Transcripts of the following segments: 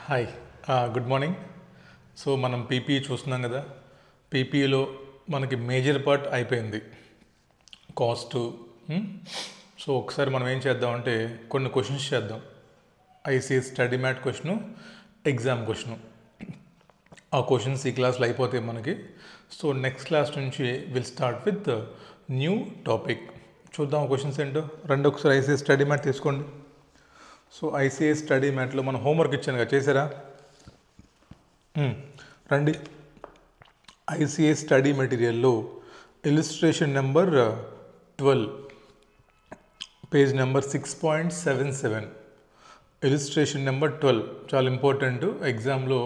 Hi good morning. So మనం PPE చూస్తున్నాం కదా. పీపీఈలో మనకి మేజర్ పార్ట్ అయిపోయింది, కాస్ట్. సో ఒకసారి మనం ఏం చేద్దామంటే కొన్ని క్వశ్చన్స్ చేద్దాం. ICS study mat question, exam question. ఆ క్వశ్చన్స్ ఈ క్లాస్లో అయిపోతాయి మనకి. సో నెక్స్ట్ క్లాస్ నుంచి will start with new topic. చూద్దాం క్వశ్చన్స్ ఏంటో. రెండు ఒకసారి ఐసీఎస్ స్టడీ మ్యాట్ తీసుకోండి. సో ఐసీఎస్ స్టడీ మ్యాట్లో మనం హోంవర్క్ ఇచ్చాను కదా, చేశారా? రండి. ఐసీఎస్ స్టడీ మెటీరియల్లో illustration number 12, page number 6.77. Illustration number 12 చాలా ఇంపార్టెంట్. ఎగ్జామ్లో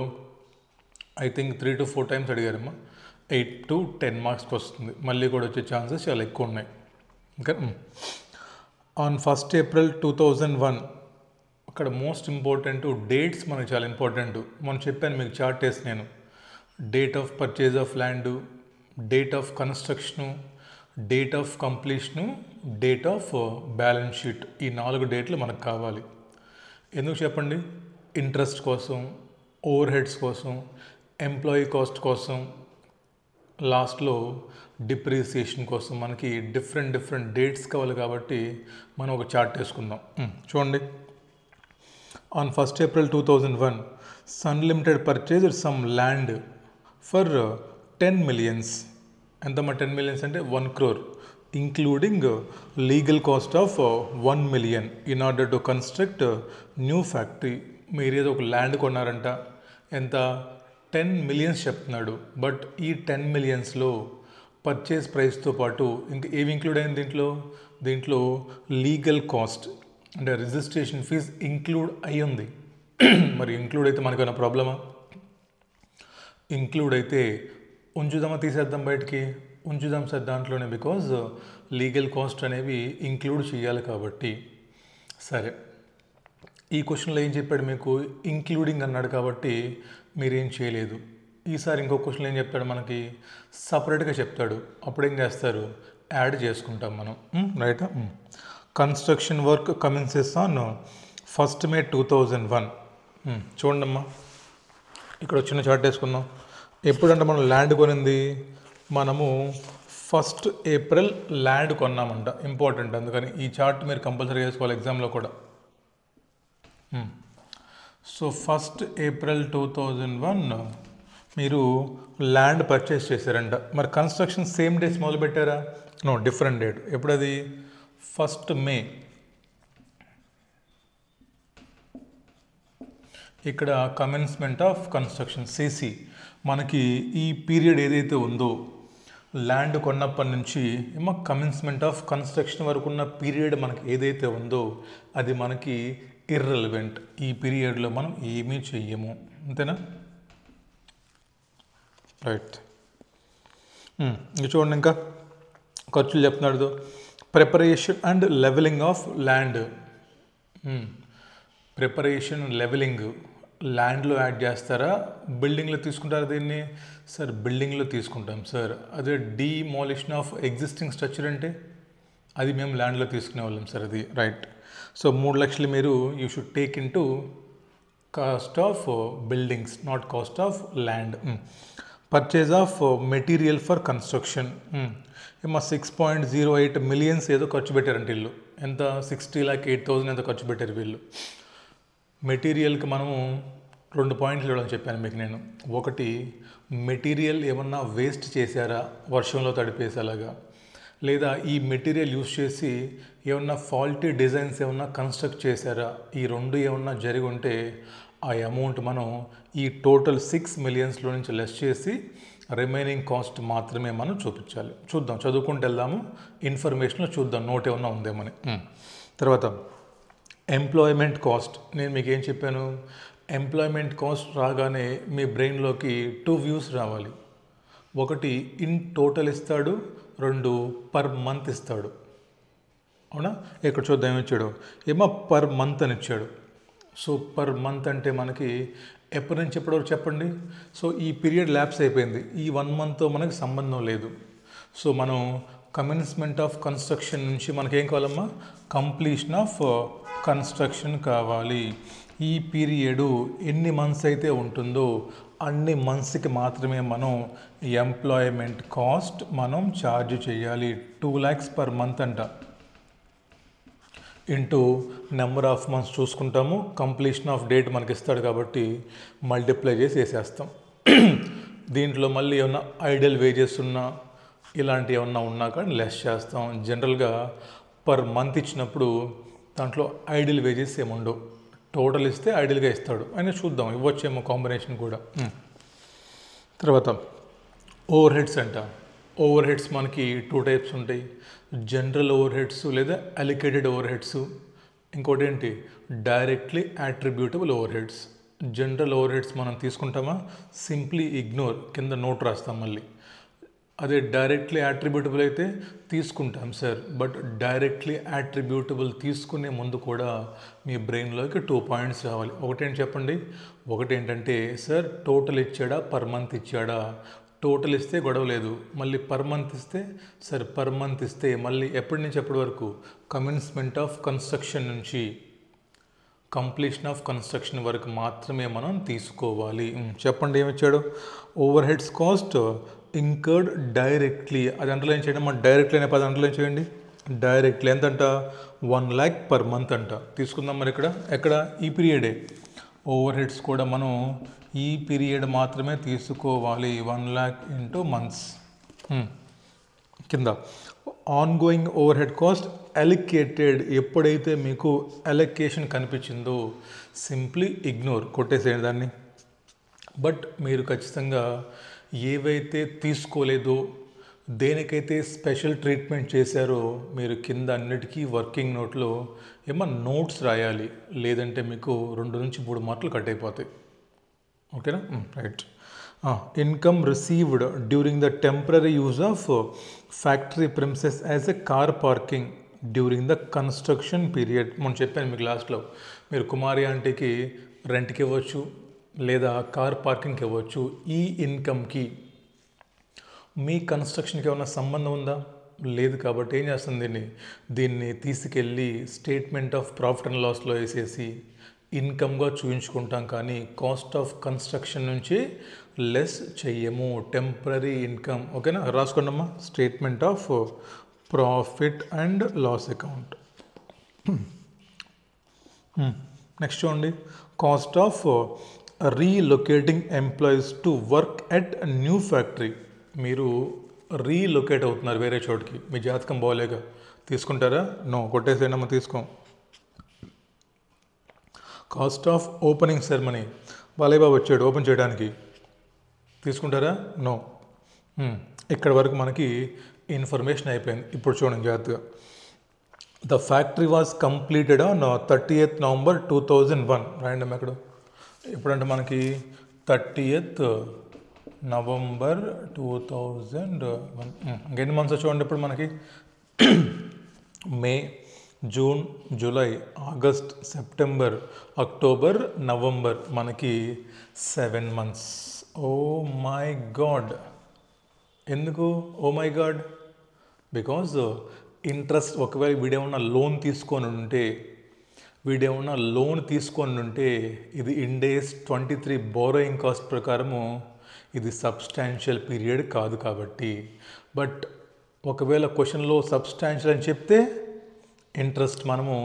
ఐ థింక్ 3 to 4 టైమ్స్ అడిగారమ్మా. 8 to 10 మార్క్స్కి వస్తుంది. మళ్ళీ కూడా వచ్చే ఛాన్సెస్ చాలా ఎక్కువ ఉన్నాయి. ఇంకా ఆన్ 1st April 2001, అక్కడ మోస్ట్ ఇంపార్టెంట్ డేట్స్ మనకి చాలా ఇంపార్టెంట్. మనం చెప్పాను మీకు చార్ట్ వేసి నేను. Date of purchase of land, date of construction, date of completion, date of balance sheet. ఈ 4 డేట్లు మనకు కావాలి. ఎందుకు చెప్పండి? ఇంట్రెస్ట్ కోసం, ఓవర్ హెడ్స్ కోసం, ఎంప్లాయీ కాస్ట్ కోసం, లాస్ట్లో డిప్రిసియేషన్ కోసం మనకి డిఫరెంట్ డేట్స్ కావాలి. కాబట్టి మనం ఒక చార్ట్ వేసుకుందాం. చూడండి. On 1st April 2001, Sun Limited purchased some land for 10 millions. ఎంతమ్మా 10 millions అంటే 1 crore, including legal cost of 1 million in order to construct new factory. మీరు ఏదో ఒక ల్యాండ్ కొన్నారంట, ఎంత 10 millions చెప్తున్నాడు. బట్ ఈ 10 millionsలో పర్చేస్ ప్రైస్తో పాటు ఇంకా ఏవి ఇంక్లూడ్ అయింది దీంట్లో లీగల్ కాస్ట్ అంటే రిజిస్ట్రేషన్ ఫీజ్ ఇంక్లూడ్ అయి ఉంది. మరి ఇంక్లూడ్ అయితే మనకేమైనా ప్రాబ్లమా? ఇంక్లూడ్ అయితే ఉంచుదామా, తీసేద్దాం బయటికి? ఉంచుదాం సార్ దాంట్లోనే, బికాజ్ లీగల్ కాస్ట్ అనేవి ఇంక్లూడ్ చేయాలి కాబట్టి. సరే, ఈ క్వశ్చన్లో ఏం చెప్పాడు మీకు? ఇంక్లూడింగ్ అన్నాడు కాబట్టి మీరేం చేయలేదు. ఈసారి ఇంకో క్వశ్చన్లో ఏం చెప్తాడు మనకి? సపరేట్గా చెప్తాడు. అప్పుడేం చేస్తారు? యాడ్ చేసుకుంటాం మనం. Right. Construction work commences on 1st May 2001. చూడండమ్మా, ఇక్కడ వచ్చిన చార్ట్ వేసుకుందాం. ఎప్పుడంటే మనం ల్యాండ్ కొనింది, మనము 1st April ల్యాండ్ కొన్నామంట. ఇంపార్టెంట్, అందుకని ఈ చార్ట్ మీరు కంపల్సరీ వేసుకోవాలి ఎగ్జామ్లో కూడా. సో 1st April 2001 మీరు ల్యాండ్ పర్చేస్ చేశారంట. మరి కన్స్ట్రక్షన్ సేమ్ డేస్ మొదలు పెట్టారా? No, different date. ఎప్పుడది? 1st May. ఇక్కడ కమెన్స్మెంట్ ఆఫ్ కన్స్ట్రక్షన్ సిసి. మనకి ఈ పీరియడ్ ఏదైతే ఉందో ల్యాండ్ కొన్నప్పటి నుంచి ఏమో కమెన్స్మెంట్ ఆఫ్ కన్స్ట్రక్షన్ వరకు ఉన్న పీరియడ్ మనకి ఏదైతే ఉందో అది మనకి ఇర్రెలవెంట్. ఈ పీరియడ్లో మనం ఏమీ చెయ్యము, అంతేనా? రైట్. ఇంక చూడండి, ఇంకా ఖర్చులు చెప్తున్నాడు. Preparation and levelling of land. Preparation, levelling ల్యాండ్లో యాడ్ చేస్తారా, బిల్డింగ్లో తీసుకుంటారా దీన్ని? సార్ బిల్డింగ్లో తీసుకుంటాం సార్. అదే డీమాలిషన్ ఆఫ్ ఎగ్జిస్టింగ్ స్ట్రక్చర్ అంటే అది మేము ల్యాండ్లో తీసుకునే వాళ్ళం సార్, అది. రైట్. సో 3 లక్షలు మీరు you should take in to cost of buildings, not cost of land. Purchase of material for construction ఏమో 6.08 millions ఏదో ఖర్చు పెట్టారంటే వీళ్ళు. ఎంత? 60,08,000 ఎంత ఖర్చు పెట్టారు వీళ్ళు. మెటీరియల్కి మనము 2 పాయింట్లు ఇవ్వడం చెప్పాను మీకు నేను. ఒకటి, మెటీరియల్ ఏమన్నా వేస్ట్ చేశారా వర్షంలో తడిపేసేలాగా, లేదా ఈ మెటీరియల్ యూస్ చేసి ఏమన్నా ఫాల్టీ డిజైన్స్ ఏమన్నా కన్స్ట్రక్ట్ చేశారా, ఈ 2 ఏమన్నా జరిగి ఉంటే ఆ అమౌంట్ మనం ఈ టోటల్ 6 millionsలో నుంచి లెస్ చేసి రిమైనింగ్ కాస్ట్ మాత్రమే మనం చూపించాలి. చూద్దాం, చదువుకుంటూ వెళ్దాము. ఇన్ఫర్మేషన్లో చూద్దాం నోట్ ఏమన్నా ఉందేమని. తర్వాత ఎంప్లాయ్మెంట్ కాస్ట్. నేను మీకు ఏం చెప్పాను? ఎంప్లాయ్మెంట్ కాస్ట్ రాగానే మీ బ్రెయిన్లోకి 2 వ్యూస్ రావాలి. ఒకటి ఇన్ టోటల్ ఇస్తాడు, 2 పర్ మంత్ ఇస్తాడు. అవునా? ఇక్కడ చూద్దాం ఏమి ఇచ్చాడు. ఏమో పర్ మంత్ అని ఇచ్చాడు. సో పర్ మంత్ అంటే మనకి ఎప్పటి నుంచి ఎప్పటివరకు చెప్పండి? సో ఈ పీరియడ్ ల్యాప్స్ అయిపోయింది, ఈ 1 monthతో మనకి సంబంధం లేదు. సో మనం కమెన్స్మెంట్ ఆఫ్ కన్స్ట్రక్షన్ నుంచి మనకేం కావాలమ్మా? కంప్లీషన్ ఆఫ్ కన్స్ట్రక్షన్ కావాలి. ఈ పీరియడ్ ఎన్ని మంత్స్ అయితే ఉంటుందో అన్ని మంత్స్కి మాత్రమే మనం ఎంప్లాయ్మెంట్ కాస్ట్ మనం ఛార్జ్ చేయాలి. 2 lakhs పర్ మంత్ అంట. ఇంటూ నెంబర్ ఆఫ్ మంత్స్ చూసుకుంటాము. కంప్లీషన్ ఆఫ్ డేట్ మనకి ఇస్తాడు కాబట్టి మల్టిప్లై చేసి వేసేస్తాం. దీంట్లో మళ్ళీ ఏమన్నా ఐడియల్ వేజెస్ ఉన్నా ఇలాంటివి ఏమన్నా ఉన్నా కానీ లెస్ చేస్తాం. జనరల్గా పర్ మంత్ ఇచ్చినప్పుడు దాంట్లో ఐడియల్ వేజెస్ ఏముండవు. టోటల్ ఇస్తే ఐడియల్గా ఇస్తాడు. అయినా చూద్దాం, ఇవ్వచ్చేమో కాంబినేషన్ కూడా. తర్వాత ఓవర్ హెడ్స్ అంట. ఓవర్ హెడ్స్ మనకి 2 types ఉంటాయి. జనరల్ ఓవర్ హెడ్స్ లేదా అలికేటెడ్ ఓవర్ హెడ్స్. ఇంకోటి ఏంటి, directly attributable overheads. General overheads మనం తీసుకుంటామా, సింప్లీ ఇగ్నోర్, కింద నోట్ రాస్తాం మళ్ళీ. అదే డైరెక్ట్లీ అట్రిబ్యూటబుల్ అయితే తీసుకుంటాం సార్. బట్ డైరెక్ట్లీ అట్రిబ్యూటబుల్ తీసుకునే ముందు కూడా మీ బ్రెయిన్లోకి 2 points రావాలి. ఒకటేంటి చెప్పండి. ఒకటి ఏంటంటే సార్ టోటల్ ఇచ్చాడా పర్ మంత్ ఇచ్చాడా. టోటల్ ఇస్తే గొడవ లేదు. మళ్ళీ పర్ మంత్ ఇస్తే సార్ పర్ మంత్ ఇస్తే మళ్ళీ ఎప్పటి నుంచి ఎప్పటి వరకు, కమెన్స్మెంట్ ఆఫ్ కన్స్ట్రక్షన్ నుంచి కంప్లీషన్ ఆఫ్ కన్స్ట్రక్షన్ వరకు మాత్రమే మనం తీసుకోవాలి. చెప్పండి ఏమిచ్చాడు. Overheads cost incurred directly, అది అండర్లైన్ చేయండి. మన డైరెక్ట్లీ అనే పది అండర్లైన్ చేయండి. డైరెక్ట్లీ ఎంతంట, 1 lakh పర్ మంత్ అంట. తీసుకుందాం మరి ఇక్కడ ఎక్కడ, ఈ పీరియడే. ఓవర్ హెడ్స్ కూడా మనం ఈ పీరియడ్ మాత్రమే తీసుకోవాలి. 1 lakh ఇంటూ మంత్స్. కింద on going over head cost అలికేటెడ్. ఎప్పుడైతే మీకు అలొకేషన్ కనిపించిందో సింప్లీ ఇగ్నోర్, కొట్టేసేయండి దాన్ని. బట్ మీరు ఖచ్చితంగా ఏవైతే తీసుకోలేదో, దేనికైతే స్పెషల్ ట్రీట్మెంట్ చేశారో మీరు కింద అన్నిటికీ వర్కింగ్ నోట్లో ఏమన్నా నోట్స్ రాయాలి. లేదంటే మీకు 2 నుంచి 3 మార్కులు కట్ అయిపోతాయి. ఓకేనా, right. Income received during the temporary use of factory premises as a car parking during the construction period. మనం చెప్పాను మీకు లాస్ట్లో, మీరు కుమారి ఆంటీకి రెంట్కి ఇవ్వచ్చు లేదా కార్ పార్కింగ్కి ఇవ్వచ్చు. ఈ ఇన్కమ్కి మీ కన్స్ట్రక్షన్కి ఏమైనా సంబంధం ఉందా, లేదు. కాబట్టి ఏం చేస్తుంది, దీన్ని తీసుకెళ్ళి స్టేట్మెంట్ ఆఫ్ ప్రాఫిట్ అండ్ లాస్లో వేసేసి ఇన్కమ్గా చూపించుకుంటాం. కానీ కాస్ట్ ఆఫ్ కన్స్ట్రక్షన్ నుంచి లెస్ చెయ్యము. Temporary income. ఓకేనా, రాసుకోండమ్మా. Statement of profit and loss account. Next చూడండి, cost of relocating employees to work at new factory. మీరు రీలొకేట్ అవుతున్నారు వేరే చోటుకి, మీ జాతకం బాగోలేక. తీసుకుంటారా, నో, కొట్టేసేనమ్మా, తీసుకోం. Cost of opening ceremony, Balayya Babu వచ్చాడు ఓపెన్ చేయడానికి, తీసుకుంటారా, నో. ఇక్కడ వరకు మనకి ఇన్ఫర్మేషన్ అయిపోయింది. ఇప్పుడు చూడండి జాగ్రత్తగా. The factory was completed on 30th November 2001. రాయండి అక్కడ. ఎప్పుడంటే మనకి 30th November 2001. ఇంకెన్ని మంత్స్ చూడండి ఇప్పుడు మనకి. May, June, July, August, September, October, November, మనకి 7 months. Oh my god. ఎందుకు oh my god? Because interest, ఒకవేళ వీడేమన్నా లోన్ తీసుకొని ఉంటే ఇది ఇండేస్ 23 బోరోయింగ్ కాస్ట్ ప్రకారము ఇది సబ్స్టాన్షియల్ పీరియడ్ కాదు కాబట్టి. బట్ ఒకవేళ క్వశ్చన్లో సబ్స్టాన్షియల్ అని చెప్తే ఇంట్రెస్ట్ మనము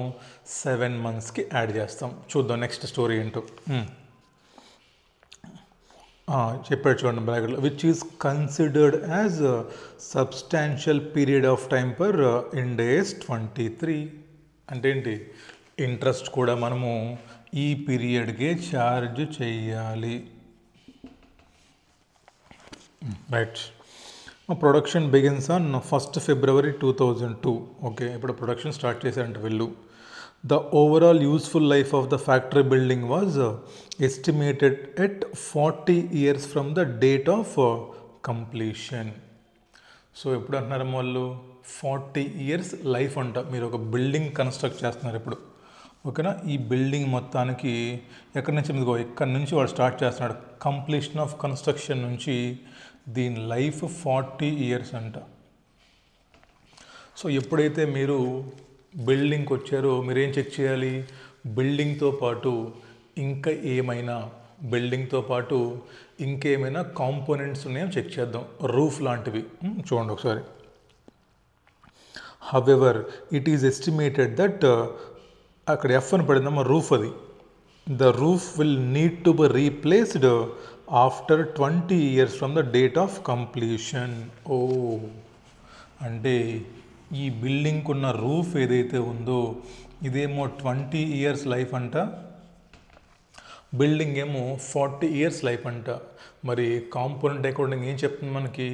7 monthsకి యాడ్ చేస్తాం. చూద్దాం నెక్స్ట్ స్టోరీ ఏంటో. చెప్పాడు చూడండి బ్రాకెట్లో, which is considered as substantial period of time per Ind AS 23. అంటే ఏంటి, ఇంట్రెస్ట్ కూడా మనము ఈ పీరియడ్కే ఛార్జ్ చేయాలి. Right. Production begins on 1st February 2002. Okay, ఇప్పుడు ప్రొడక్షన్ స్టార్ట్ చేశారంట వీళ్ళు. The overall useful life of the factory building was estimated at 40 years from the date of completion. So ఎప్పుడు అంటున్నారు వాళ్ళు, 40 years లైఫ్ అంట. మీరు ఒక బిల్డింగ్ కన్స్ట్రక్ట్ చేస్తున్నారు ఇప్పుడు, ఓకేనా. ఈ బిల్డింగ్ మొత్తానికి ఎక్కడి నుంచి, ఇక్కడ నుంచి వాడు స్టార్ట్ చేస్తున్నాడు. కంప్లీషన్ ఆఫ్ కన్స్ట్రక్షన్ నుంచి దీని లైఫ్ 40 years అంట. సో ఎప్పుడైతే మీరు బిల్డింగ్కి వచ్చారో మీరేం చెక్ చేయాలి, బిల్డింగ్తో పాటు ఇంకా ఏమైనా బిల్డింగ్తో పాటు ఇంకేమైనా కాంపోనెంట్స్ ఉన్నాయో చెక్ చేద్దాం. రూఫ్ లాంటివి చూడండి ఒకసారి. However it is estimated that అక్కడ ఎఫ్ అని పడిందమ్మా, రూఫ్ అది. The roof will need to be replaced after 20 years from the date of completion. ఓ అంటే ఈ బిల్డింగ్కి ఉన్న రూఫ్ ఏదైతే ఉందో ఇదేమో 20 years లైఫ్ అంట, బిల్డింగ్ ఏమో 40 years లైఫ్ అంట. మరి కాంపోనెంట్ అకార్డింగ్ ఏం చెప్తుంది మనకి?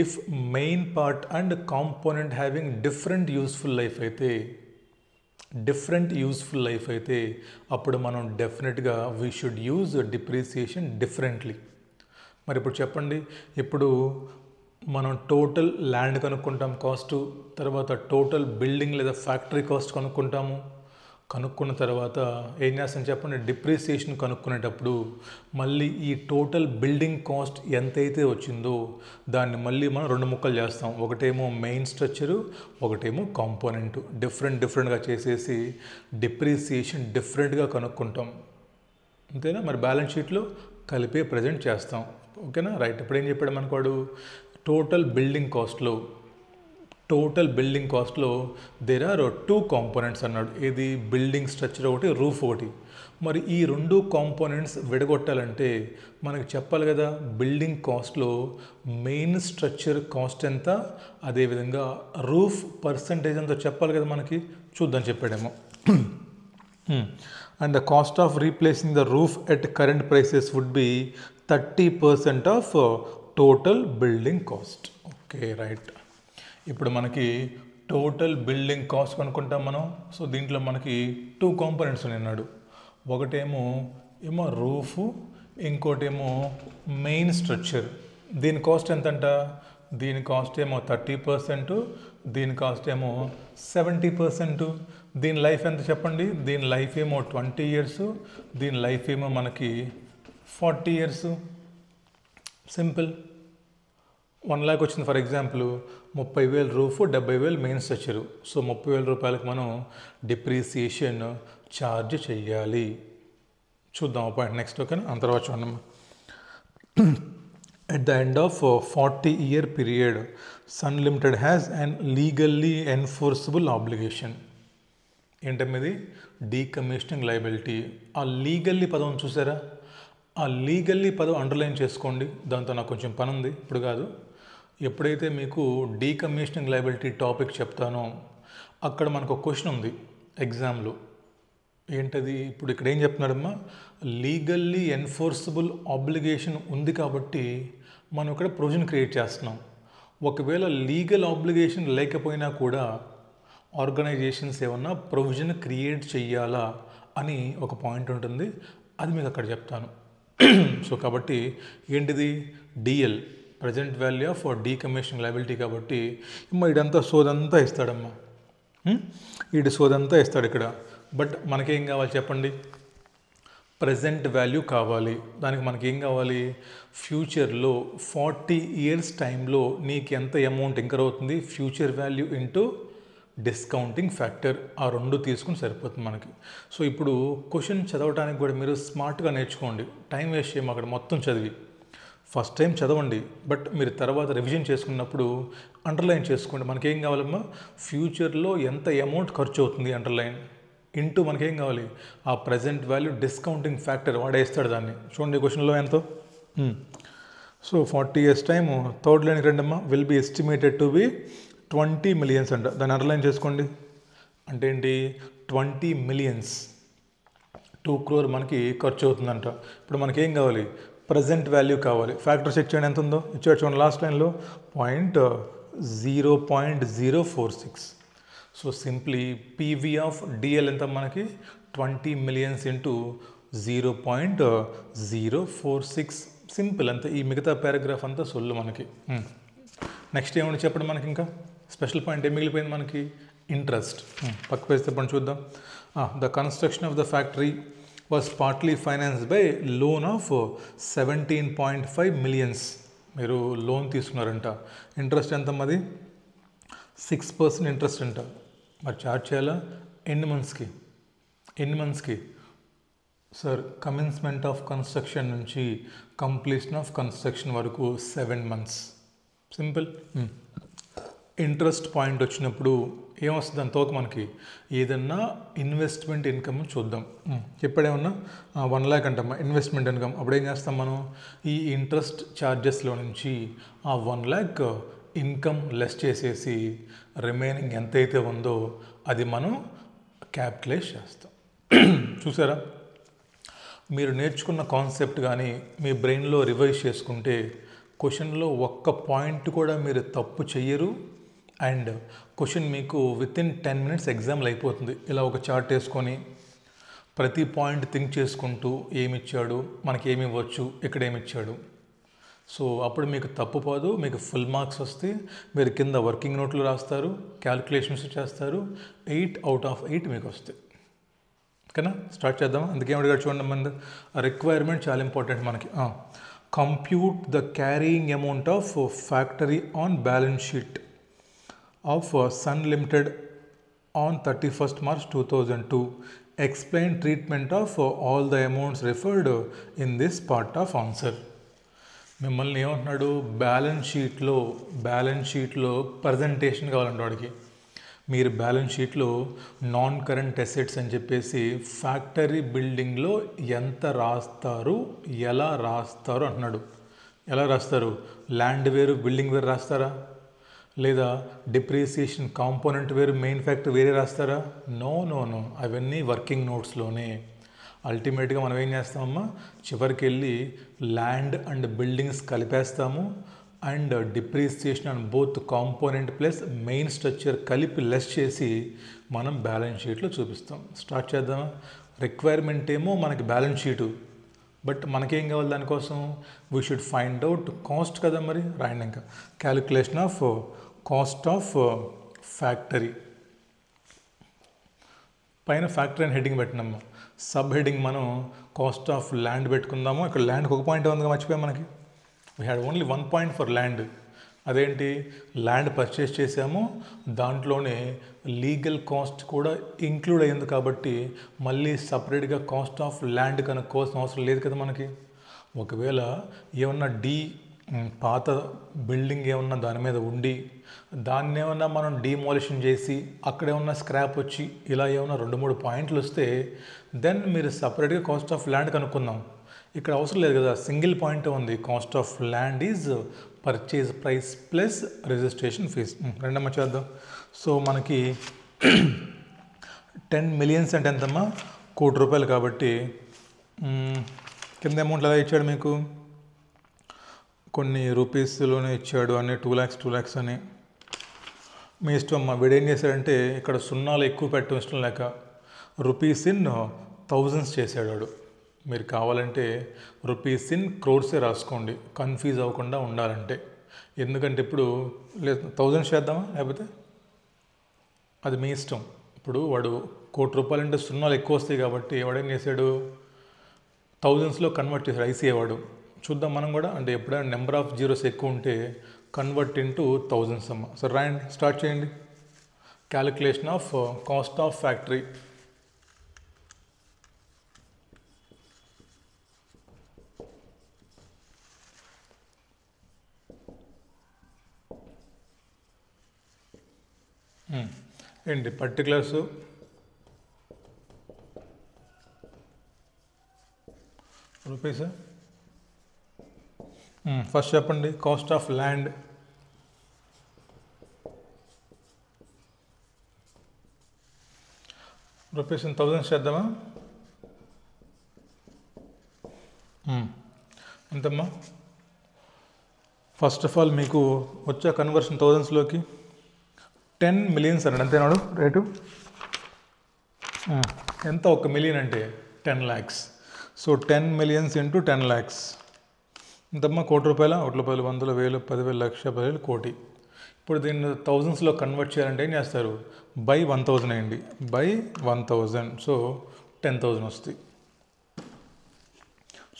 If main part and component having different useful life అయితే అప్పుడు మనం డెఫినెట్గా we should use depreciation differently. మరి ఇప్పుడు చెప్పండి, ఇప్పుడు మనం టోటల్ ల్యాండ్ కనుక్కుంటాం కాస్ట్, తర్వాత టోటల్ బిల్డింగ్ లేదా ఫ్యాక్టరీ కాస్ట్ కనుక్కున్న తర్వాత ఏం చేస్తాం చెప్పండి, డిప్రిసియేషన్ కనుక్కునేటప్పుడు మళ్ళీ ఈ టోటల్ బిల్డింగ్ కాస్ట్ ఎంతైతే వచ్చిందో దాన్ని మళ్ళీ మనం 2 ముక్కలు చేస్తాం. ఒకటేమో మెయిన్ స్ట్రక్చరు, ఒకటేమో కాంపోనెంట్. డిఫరెంట్గా చేసేసి డిప్రిసియేషన్ డిఫరెంట్గా కనుక్కుంటాం. అంతేనా? మరి బ్యాలెన్స్ షీట్లో కలిపే ప్రజెంట్ చేస్తాం. ఓకేనా? రైట్. ఇప్పుడు ఏం చెప్పాడు మనకు? టోటల్ బిల్డింగ్ కాస్ట్లో దేర్ ఆర్ 2 కాంపోనెంట్స్ అన్నాడు. ఏది? బిల్డింగ్ స్ట్రక్చర్ ఒకటి, రూఫ్ ఒకటి. మరి ఈ 2 కాంపోనెంట్స్ విడగొట్టాలంటే మనకి చెప్పాలి కదా, బిల్డింగ్ కాస్ట్లో మెయిన్ స్ట్రక్చర్ కాస్ట్ ఎంత, అదేవిధంగా రూఫ్ పర్సంటేజ్ ఎంతో చెప్పాలి కదా మనకి. చూద్దాం చెప్పాడేమో. And the cost of replacing the roof at current prices would be 30% of total building cost. Okay, right. ఇప్పుడు మనకి టోటల్ బిల్డింగ్ కాస్ట్ కనుక్కుంటాం మనం. సో దీంట్లో మనకి 2 కాంపోనెంట్స్ ఉన్నాడు. ఒకటేమో రూఫ్, ఇంకోటేమో మెయిన్ స్ట్రక్చర్. దీని కాస్ట్ ఎంతంట? దీని కాస్ట్ ఏమో 30%, దీని కాస్ట్ ఏమో 70%. దీని లైఫ్ ఎంత చెప్పండి? దీని లైఫ్ ఏమో 20 years, దీని లైఫ్ ఏమో మనకి 40 years. సింపుల్. 1 lakh వచ్చింది for example. 30,000 roof, 70,000 main structure. So 30,000 రూపాయలకు మనం డిప్రిసియేషన్ ఛార్జ్ చెయ్యాలి. చూద్దాం పాయింట్ నెక్స్ట్. ఓకేనా? అంత తర్వాత చూడండి. At the end of 40-year period, Sun Limited has an legally enforceable obligation. ఏంటమ్మది? Decommissioning liability. ఆ లీగల్లీ పదం చూసారా? ఆ లీగల్లీ పదం అండర్లైన్ చేసుకోండి. దాంతో నాకు కొంచెం పని ఉంది, ఇప్పుడు కాదు. ఎప్పుడైతే మీకు డీకమిషనింగ్ లయబిలిటీ టాపిక్ చెప్తానో అక్కడ మనకు ఒక క్వశ్చన్ ఉంది ఎగ్జామ్లో. ఏంటది? ఇప్పుడు ఇక్కడ ఏం చెప్తున్నాడమ్మా, లీగల్లీ ఎన్ఫోర్సబుల్ ఆబ్లిగేషన్ ఉంది కాబట్టి మనం ఇక్కడ ప్రొవిజన్ క్రియేట్ చేస్తున్నాం. ఒకవేళ లీగల్ ఆబ్లిగేషన్ లేకపోయినా కూడా ఆర్గనైజేషన్స్ ఏమన్నా ప్రొవిజన్ క్రియేట్ చెయ్యాలా అని ఒక పాయింట్ ఉంటుంది. అది మీకు అక్కడ చెప్తాను. సో కాబట్టి ఏంటిది? DL, present value of decommissioning liability. కాబట్టి ఇదంతా సోదంతా ఇస్తాడమ్మా, సోదంతా ఇస్తాడు ఇక్కడ. బట్ మనకేం కావాలి చెప్పండి? ప్రజెంట్ వాల్యూ కావాలి. దానికి మనకేం కావాలి? ఫ్యూచర్లో 40 years టైంలో నీకు ఎంత అమౌంట్ ఇంకర్ అవుతుంది, future value into discounting factor. ఆ 2 తీసుకుని సరిపోతుంది మనకి. సో ఇప్పుడు క్వశ్చన్ చదవడానికి కూడా మీరు స్మార్ట్గా నేర్చుకోండి. టైం వేస్ట్ చేయము అక్కడ మొత్తం చదివి. ఫస్ట్ టైం చదవండి, బట్ మీరు తర్వాత రివిజన్ చేసుకున్నప్పుడు అండర్లైన్ చేసుకోండి. మనకేం కావాలమ్మా? ఫ్యూచర్లో ఎంత అమౌంట్ ఖర్చు అవుతుంది అండర్లైన్ ఇంటూ మనకేం కావాలి? ఆ ప్రజెంట్ వాల్యూ డిస్కౌంటింగ్ ఫ్యాక్టర్ వాడేస్తాడు దాన్ని. చూడండి క్వశ్చన్లో ఎంతో. So 40 years time third line రండమ్మా. Will be estimated to be 20 millions అంట. దాన్ని అండర్లైన్ చేసుకోండి. అంటే ఏంటి? 20 millions, 2 crore మనకి ఖర్చు అవుతుందంట. ఇప్పుడు మనకేం కావాలి? ప్రజెంట్ వాల్యూ కావాలి. ఫ్యాక్టర్ చెక్ చేయండి ఎంత ఉందో. ఇచ్చాడు చూడండి లాస్ట్ లైన్లో 0.046. So simply PV of DL ఎంత మనకి? 20 millions ఇంటూ 0.046. సింపుల్ అంతే. ఈ మిగతా పారాగ్రాఫ్ అంతా సొల్లు మనకి. నెక్స్ట్ ఏమని చెప్పడం మనకి ఇంకా స్పెషల్ పాయింట్ ఏం మిగిలిపోయింది మనకి? ఇంట్రెస్ట్. పక్క పేజ్ చెప్పండి చూద్దాం. The construction of the factory was partly financed by loan of 17.5 millions. మీరు లోన్ తీసుకున్నారంట. ఇంట్రెస్ట్ ఎంత మరి? 6% ఇంట్రెస్ట్ అంట. మరి ఛార్జ్ చేయాలా? ఎన్ని మంత్స్కి? సార్ కమెన్స్మెంట్ ఆఫ్ కన్స్ట్రక్షన్ నుంచి కంప్లీషన్ ఆఫ్ కన్స్ట్రక్షన్ వరకు 7 months. సింపుల్. ఇంట్రెస్ట్ పాయింట్ వచ్చినప్పుడు ఏమొస్తుంది అంతవరకు మనకి ఏదన్నా ఇన్వెస్ట్మెంట్ ఇన్కమ్ చూద్దాం. చెప్పాడేమన్నా 1 lakh అంటమ్మా ఇన్వెస్ట్మెంట్ ఇన్కమ్. అప్పుడు ఏం చేస్తాం మనం ఈ ఇంట్రెస్ట్ ఛార్జెస్లో నుంచి ఆ 1 lakh ఇన్కమ్ లెస్ చేసేసి రిమైనింగ్ ఎంతైతే ఉందో అది మనం క్యాపిటలైజ్ చేస్తాం. చూసారా, మీరు నేర్చుకున్న కాన్సెప్ట్ కానీ మీ బ్రెయిన్లో రివైజ్ చేసుకుంటే క్వశ్చన్లో ఒక్క పాయింట్ కూడా మీరు తప్పు చెయ్యరు. అండ్ క్వశ్చన్ మీకు వితిన్ 10 minutes ఎగ్జామ్లో అయిపోతుంది. ఇలా ఒక చార్ట్ వేసుకొని ప్రతి పాయింట్ థింక్ చేసుకుంటూ ఏమిచ్చాడు, మనకి ఏమి ఇవ్వచ్చు, ఇక్కడ ఏమిచ్చాడు. సో అప్పుడు మీకు తప్పు పోదు, మీకు ఫుల్ మార్క్స్ వస్తే మీరు కింద వర్కింగ్ నోట్లు రాస్తారు, క్యాలిక్యులేషన్స్ చేస్తారు, 8 out of 8 మీకు వస్తాయి. ఓకేనా, స్టార్ట్ చేద్దామా. అందుకే అడిగాడు చూడండి, మన రిక్వైర్మెంట్ చాలా ఇంపార్టెంట్ మనకి. Compute the carrying amount of factory on balance sheet of Sun limited on 31st March 2002. Explain treatment of all the amounts referred in this part of answer. మిమ్మల్ని ఏమంటున్నాడు, బ్యాలెన్స్ షీట్లో ప్రజెంటేషన్ కావాలంటే వాడికి. మీరు balance షీట్లో non current assets అని చెప్పేసి factory బిల్డింగ్లో ఎంత రాస్తారు, ఎలా రాస్తారు అంటున్నాడు. ఎలా రాస్తారు? ల్యాండ్ వేరు బిల్డింగ్ వేరు రాస్తారా? లేదా డిప్రిసియేషన్ కాంపోనెంట్ వేరు మెయిన్ ఫ్యాక్టర్ వేరే రాస్తారా? నో, అవన్నీ వర్కింగ్ నోట్స్లోనే. అల్టిమేట్గా మనం ఏం చేస్తామమ్మా, చివరికి వెళ్ళి ల్యాండ్ అండ్ బిల్డింగ్స్ కలిపేస్తాము and depreciation and both component plus main structure కలిపి లెస్ చేసి మనం బ్యాలెన్స్ షీట్లో చూపిస్తాం. స్టార్ట్ చేద్దామా. రిక్వైర్మెంట్ ఏమో మనకి బ్యాలెన్స్ షీటు, బట్ మనకేం కావాలి దానికోసం? We should find out cost కదా. మరి రాయండి ఇంకా. Calculation of cost of factory. పైన ఫ్యాక్టరీ అని హెడ్డింగ్ పెట్టినాము. సబ్ హెడ్డింగ్ మనం కాస్ట్ ఆఫ్ ల్యాండ్ పెట్టుకుందాము. ఇక్కడ ల్యాండ్కి ఒక పాయింట్ ఉందిగా, మర్చిపోయాం. మనకి we had only 1 point for land. అదేంటి, ల్యాండ్ పర్చేస్ చేసాము, దాంట్లోనే లీగల్ కాస్ట్ కూడా ఇంక్లూడ్ అయ్యింది కాబట్టి మళ్ళీ సపరేట్గా కాస్ట్ ఆఫ్ ల్యాండ్ కనుక్కోవాల్సిన అవసరం లేదు కదా మనకి. ఒకవేళ ఏమన్నా పాత బిల్డింగ్ ఏమన్నా దాని మీద ఉండి దాన్ని ఏమన్నా మనం డిమాలిషన్ చేసి అక్కడ ఏమన్నా స్క్రాప్ వచ్చి ఇలా ఏమన్నా 2-3 పాయింట్లు వస్తే దెన్ మీరు సపరేట్గా కాస్ట్ ఆఫ్ ల్యాండ్ కనుక్కుందాం. ఇక్కడ అవసరం లేదు కదా, సింగిల్ పాయింట్ ఉంది. Cost of land is purchase price plus registration fee. రెండమ్మ చేద్దాం. సో మనకి 10 million అంటే ఎంతమ్మా, 1 కోటి రూపాయలు. కాబట్టి కింద అమౌంట్ ఎలా ఇచ్చాడు మీకు, కొన్ని రూపీస్లోనే ఇచ్చాడు, అన్నీ 2 lakhs అని. మీ ఇష్టం అమ్మా. వీడు ఏం చేశాడంటే ఇక్కడ సున్నాలు ఎక్కువ పెట్టడం ఇష్టం లేక రూపీస్ ఇన్ thousands చేశాడు వాడు. మీరు కావాలంటే రూపీస్ ఇన్ క్రోర్సే రాసుకోండి, కన్ఫ్యూజ్ అవ్వకుండా ఉండాలంటే. ఎందుకంటే ఇప్పుడు లేదు 1000 చేద్దామా, లేకపోతే అది మీ ఇష్టం. ఇప్పుడు వాడు 1 కోటి రూపాయలు అంటే సున్నాలు ఎక్కువ వస్తాయి కాబట్టి వాడేం చేశాడు, 1000sలో కన్వర్ట్ చేశాడు ఐసీఐ వాడు. చూద్దాం మనం కూడా. అంటే ఎప్పుడైనా నెంబర్ ఆఫ్ జీరోస్ ఎక్కువ ఉంటే కన్వర్ట్ ఇంటూ 1000s అమ్మ. సో రాయండి, స్టార్ట్ చేయండి. Calculation of cost of factory. ఏంటి పర్టికులర్స్, రూపీస్. ఫస్ట్ చెప్పండి, cost of land. Rupees in 1000s చేద్దామా. ఎంతమ్మా? ఫస్ట్ ఆఫ్ ఆల్ మీకు వచ్చే కన్వర్షన్ 1000sలోకి 10 million అన్నాడు, అంతేనాడు రేటు. ఎంత 1 million అంటే 10 lakhs. So 10 million into 10 lakhs ఇంతమ్మా, 1 కోటి రూపాయల. 1 రూపాయలు, 100, 1000, 10,000, లక్ష, 10,000, కోటి. ఇప్పుడు దీన్ని 1000sలో కన్వర్ట్ చేయాలంటే ఏం చేస్తారు, బై 1000 అయ్యండి, బై 1000. సో 10,000 వస్తాయి.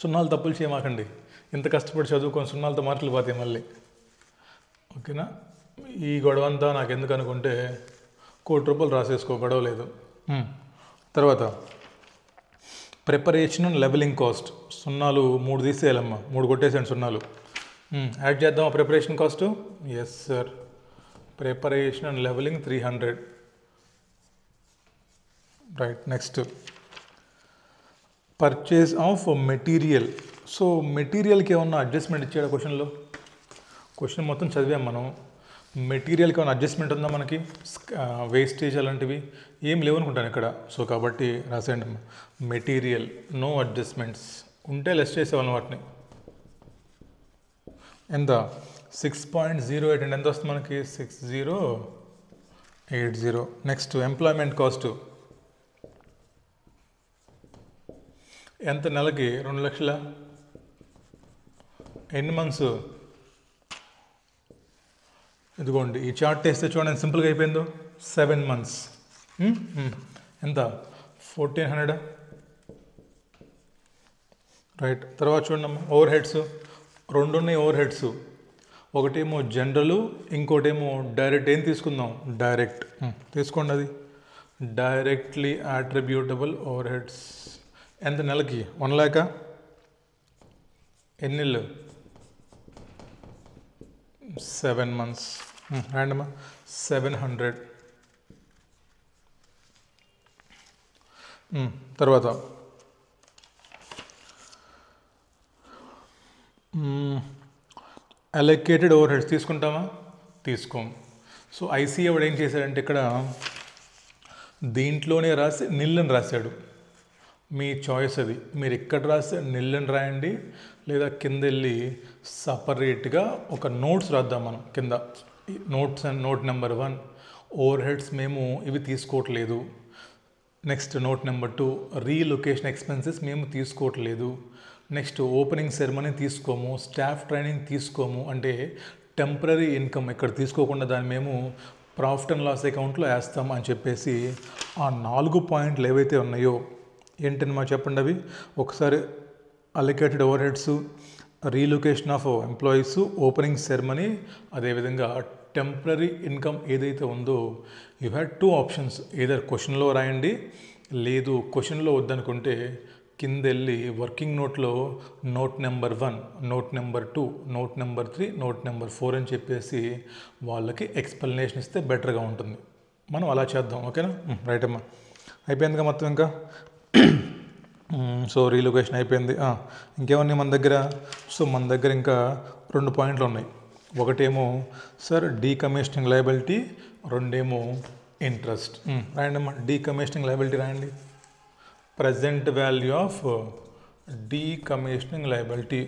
సున్నాలు తప్పులు చేయమాకండి, ఇంత కష్టపడి చదువుకొని సున్నాలతో మార్కులు పోతాయి మళ్ళీ. ఓకేనా. ఈ గొడవ అంతా నాకు ఎందుకు అనుకుంటే 1 కోటి రూపాయలు రాసేసుకో, గొడవ లేదు. తర్వాత ప్రిపరేషన్ అండ్ లెవెలింగ్ కాస్ట్ సున్నాలు 3 తీసేయాలమ్మా, 3 కొట్టేసాను సున్నాలు. యాడ్ చేద్దాం preparation cost. Yes sir, preparation and levelling 300. Right. Next purchase of material. So మెటీరియల్కి ఏమన్నా అడ్జస్ట్మెంట్ ఇచ్చాడు క్వశ్చన్లో? క్వశ్చన్ మొత్తం చదివాం మనం. మెటీరియల్కి ఏమైనా అడ్జస్ట్మెంట్ ఉందా మనకి? వేస్టేజ్ అలాంటివి ఏం లేవనుకుంటాను ఇక్కడ. సో కాబట్టి రాసేయండి మెటీరియల్ నో అడ్జస్ట్మెంట్స్. ఉంటే లెస్ చేసేవాళ్ళం వాటిని. ఎంత? 6.08 అండి. ఎంత వస్తుంది మనకి? 6080. నెక్స్ట్ ఎంప్లాయ్మెంట్ కాస్ట్ ఎంత? నెలకి 2 లక్షల. ఎన్ని మంత్స్? ఇదిగోండి ఈ చార్ట్ వేస్తే చూడండి సింపుల్గా అయిపోయిందో. 7 months. ఎంత? 1400. రైట్. తర్వాత చూడండి ఓవర్ హెడ్స్ 2 ఉన్నాయి. ఓవర్ హెడ్స్ ఒకటేమో జనరల్, ఇంకోటేమో డైరెక్ట్. ఏం తీసుకుందాం? డైరెక్ట్ తీసుకోండి. అది డైరెక్ట్లీ అట్రిబ్యూటబుల్ ఓవర్ హెడ్స్. ఎంత నెలకి? 1 lakh. ఎన్ని నెలలు? 7 months. అండ్ 700. తర్వాత అలొకేటెడ్ ఓవర్ హెడ్స్ తీసుకుంటామా? తీసుకోం. సో ఐసీఏ వాడు ఏం చేశాడంటే ఇక్కడ దీంట్లోనే రాసి నిల్లని రాశాడు. మీ చాయిస్ అది. మీరు ఎక్కడ రాస్తే నిల్లని రాయండి, లేదా కింద వెళ్ళి సపరేట్గా ఒక నోట్స్ రాద్దాం మనం కింద. Notes and note number 1 over heads మేము ఇవి తీసుకోవట్లేదు. Next note number 2 relocation expenses మేము తీసుకోవట్లేదు. నెక్స్ట్ ఓపెనింగ్ సెరమనీ తీసుకోము, స్టాఫ్ ట్రైనింగ్ తీసుకోము. అంటే టెంపరీ ఇన్కమ్ ఇక్కడ తీసుకోకుండా దాన్ని మేము ప్రాఫిట్ అండ్ లాస్ అకౌంట్లో వేస్తాము అని చెప్పేసి ఆ 4 పాయింట్లు ఏవైతే ఉన్నాయో ఏంటన్నమా చెప్పండి అవి ఒకసారి. Allocated over heads, relocation of employees, opening ceremony, అదేవిధంగా టెంపరీ ఇన్కమ్ ఏదైతే ఉందో యూ హ్యాడ్ 2 ఆప్షన్స్. ఏదర్ క్వశ్చన్లో రాయండి, లేదు క్వశ్చన్లో వద్దనుకుంటే కింద వెళ్ళి వర్కింగ్ నోట్లో note number 1, note number 2, note number 3, note number 4 అని చెప్పేసి వాళ్ళకి ఎక్స్ప్లెనేషన్ ఇస్తే బెటర్గా ఉంటుంది. మనం అలా చేద్దాం. ఓకేనా? రైట్ అమ్మా. అయిపోయిందిగా మొత్తం. ఇంకా సో రీలొకేషన్ అయిపోయింది. ఇంకేమన్నాయి మన దగ్గర? సో మన దగ్గర ఇంకా 2 పాయింట్లు ఉన్నాయి. ఒకటేమో సార్ డీకమిషనింగ్ లయబిలిటీ, రెండేమో ఇంట్రెస్ట్. రాయండి అమ్మా. డీకమిషనింగ్ లయబిలిటీ రాయండి. Present value of decommissioning liability.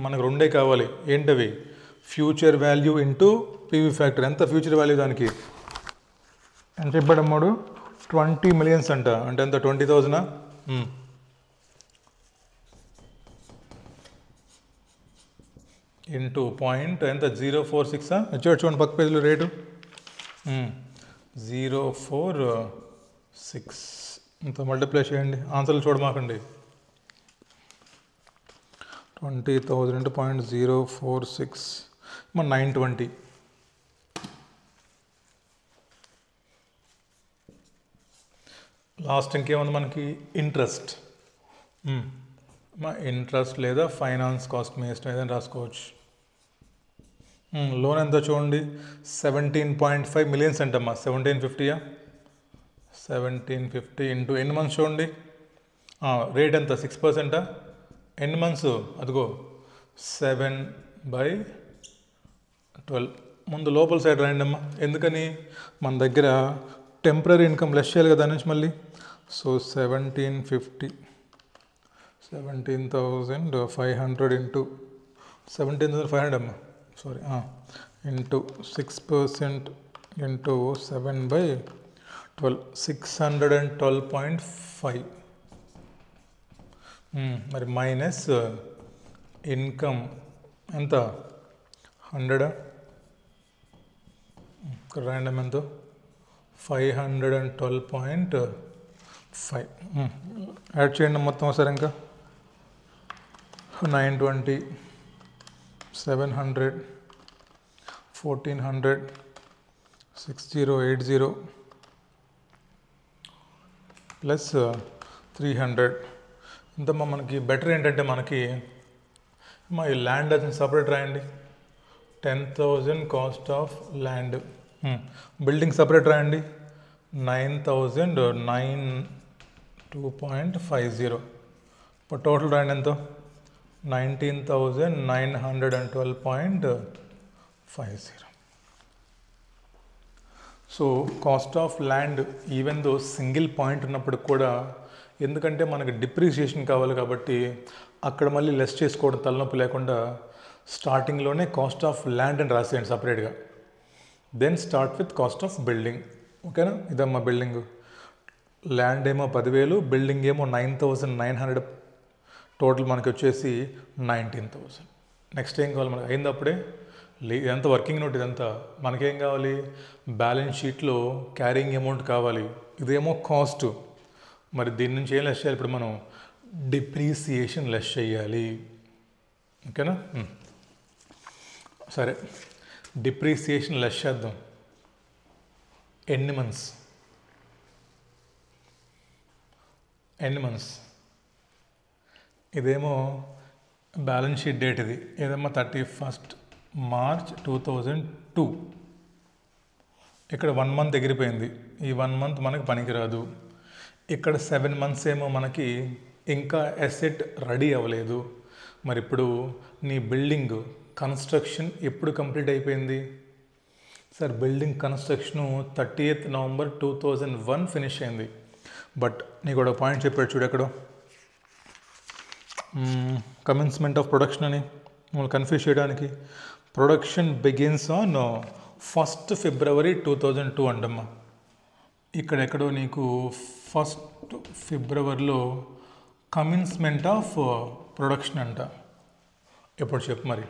మనకు 2 కావాలి. ఏంటవి? Future value into PV factor. ఎంత ఫ్యూచర్ వాల్యూ దానికి? ఎంత చెప్పాడమ్మాడు? 20 million అంట. అంటే ఎంత? 20,000. ఇంటూ పాయింట్ ఎంత? 046. చూడండి పక్క పేజీలో రేటు 046. ఇంత మల్టిప్లై చేయండి. ఆన్సర్లు చూడమాకండి. 20,000 into 0.046 మన 920. లాస్ట్ ఇంకేముంది మనకి? ఇంట్రెస్ట్. మా ఇంట్రెస్ట్ లేదా ఫైనాన్స్ కాస్ట్ మీ ఇష్టం ఏదైనా రాసుకోవచ్చు. లోన్ ఎంత చూడండి? 17.5 million అంటమ్మా. 1750. 1750 ఇంటూ ఎన్ని మంత్స్ చూడండి? రేట్ ఎంత? 6%. ఎన్ని మంత్స్? అదిగో 7/12. ముందు లోపల సైడ్ రాయండి అమ్మా. ఎందుకని? మన దగ్గర టెంపరీ ఇన్కమ్ లెస్ చేయాలి కదా దాని నుంచి మళ్ళీ. సో 1750, 17,500 ఇంటూ 17,500 అమ్మా. Sorry, into 6% into 7/12, 612.5. మరి మైనస్ ఇన్కమ్ ఎంత? 100. ఇక్కడ రాండమ్ ఎంతో? 512.5. యాడ్ చేయండి మొత్తం ఒకసారి. ఇంకా 920, 700, 1400, 6080 ప్లస్ 300. ఇంతమ్మా మనకి బెటర్ ఏంటంటే మనకి మా ఈ ల్యాండ్ అది సపరేట్ రాయండి. 10,000 cost of land. Building separate రాయండి. 9,002.50. ఇప్పుడు టోటల్ రాయండి ఎంతో 19,912.50. So cost of land even though single point ఉన్నప్పుడు కూడా, ఎందుకంటే మనకి డిప్రిసియేషన్ కావాలి కాబట్టి అక్కడ మళ్ళీ లెస్ చేసుకోవడం తలనొప్పి లేకుండా స్టార్టింగ్లోనే కాస్ట్ ఆఫ్ ల్యాండ్ అని రాసేయండి సపరేట్గా. Then start with cost of building. ఓకేనా? ఇదమ్మా బిల్డింగ్. ల్యాండ్ ఏమో 10,000, బిల్డింగ్ ఏమో 9,900, టోటల్ మనకి వచ్చేసి 19,000. నెక్స్ట్ ఏం కావాలి మనకి? అయిందప్పుడే ఇదంతా వర్కింగ్ నోట్. ఇదంతా మనకేం కావాలి? బ్యాలెన్స్ షీట్లో క్యారింగ్ అమౌంట్ కావాలి. ఇదేమో కాస్ట్. మరి దీని నుంచి ఏం లెస్ చేయాలి? ఇప్పుడు మనం డిప్రీసియేషన్ లెస్ చేయాలి. ఓకేనా? సరే, డిప్రీసియేషన్ లెస్ చేద్దాం. ఎన్ని మంత్స్? ఇదేమో బ్యాలెన్స్ షీట్ డేట్. ఇది ఏదమ్మా 31st March 2002. ఇక్కడ 1 month ఎగిరిపోయింది. ఈ 1 month మనకి పనికిరాదు. ఇక్కడ 7 months ఏమో మనకి ఇంకా అసెట్ రెడీ అవ్వలేదు. మరి ఇప్పుడు నీ బిల్డింగ్ కన్స్ట్రక్షన్ ఎప్పుడు కంప్లీట్ అయిపోయింది? Sir building construction 30th November 2001 finish అయింది. బట్ నీకు ఒక పాయింట్ చెప్పాడు చూడు ఎక్కడో, కమెన్స్మెంట్ ఆఫ్ ప్రొడక్షన్ అని మిమ్మల్ని కన్ఫ్యూజ్ చేయడానికి. Production begins on 1st February 2002 అంటమ్మా. ఇక్కడెక్కడో నీకు 1st February commencement of production అంట. ఎప్పుడు చెప్పు మరి?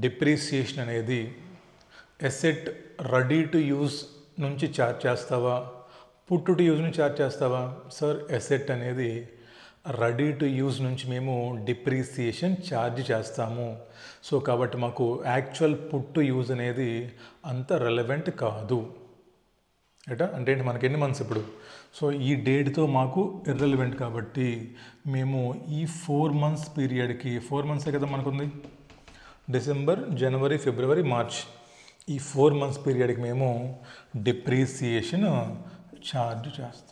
డిప్రీసియేషన్ అనేది ఎసెట్ రెడీ టు యూజ్ నుంచి ఛార్జ్ చేస్తావా, పుట్ టు యూజ్ నుంచి ఛార్జ్ చేస్తావా? సార్ ఎసెట్ అనేది రెడీ టు యూజ్ నుంచి మేము డిప్రీసియేషన్ ఛార్జ్ చేస్తాము. సో కాబట్టి మాకు యాక్చువల్ పుట్ టు యూజ్ అనేది అంత రెలవెంట్ కాదు. అంటే ఏంటి? మనకి ఎన్ని మంత్స్ ఇప్పుడు? సో ఈ డేట్తో మాకు ఇర్రెలవెంట్ కాబట్టి మేము ఈ 4 months పీరియడ్కి, 4 months కదా మనకుంది, December, January, February, March, ఈ 4 months పీరియడ్కి మేము డిప్రీసియేషన్ ఛార్జ్ చేస్తాం.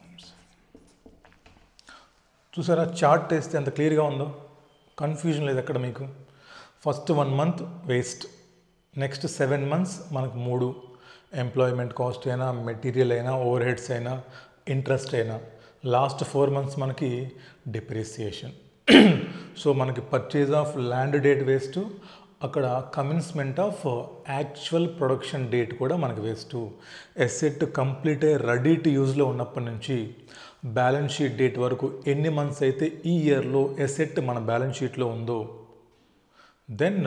చూసారా చార్ట్ వేస్తే ఎంత క్లియర్గా ఉందో? కన్ఫ్యూజన్ లేదు ఎక్కడ మీకు. First 1 month waste, next 7 months మనకు 3 ఎంప్లాయ్మెంట్ కాస్ట్ అయినా, మెటీరియల్ అయినా, ఓవర్ హెడ్స్ అయినా, ఇంట్రెస్ట్ అయినా, లాస్ట్ 4 months మనకి డిప్రీసియేషన్. సో మనకి purchase of land date waste, అక్కడ commencement of actual production date కూడా మనకి వేస్ట్. ఎసెట్ కంప్లీట్ అయ్యి రెడీ టు యూజ్లో ఉన్నప్పటి నుంచి బ్యాలెన్స్ షీట్ డేట్ వరకు ఎన్ని మంత్స్ అయితే ఈ ఇయర్లో ఎసెట్ మన బ్యాలెన్స్ షీట్లో ఉందో, దెన్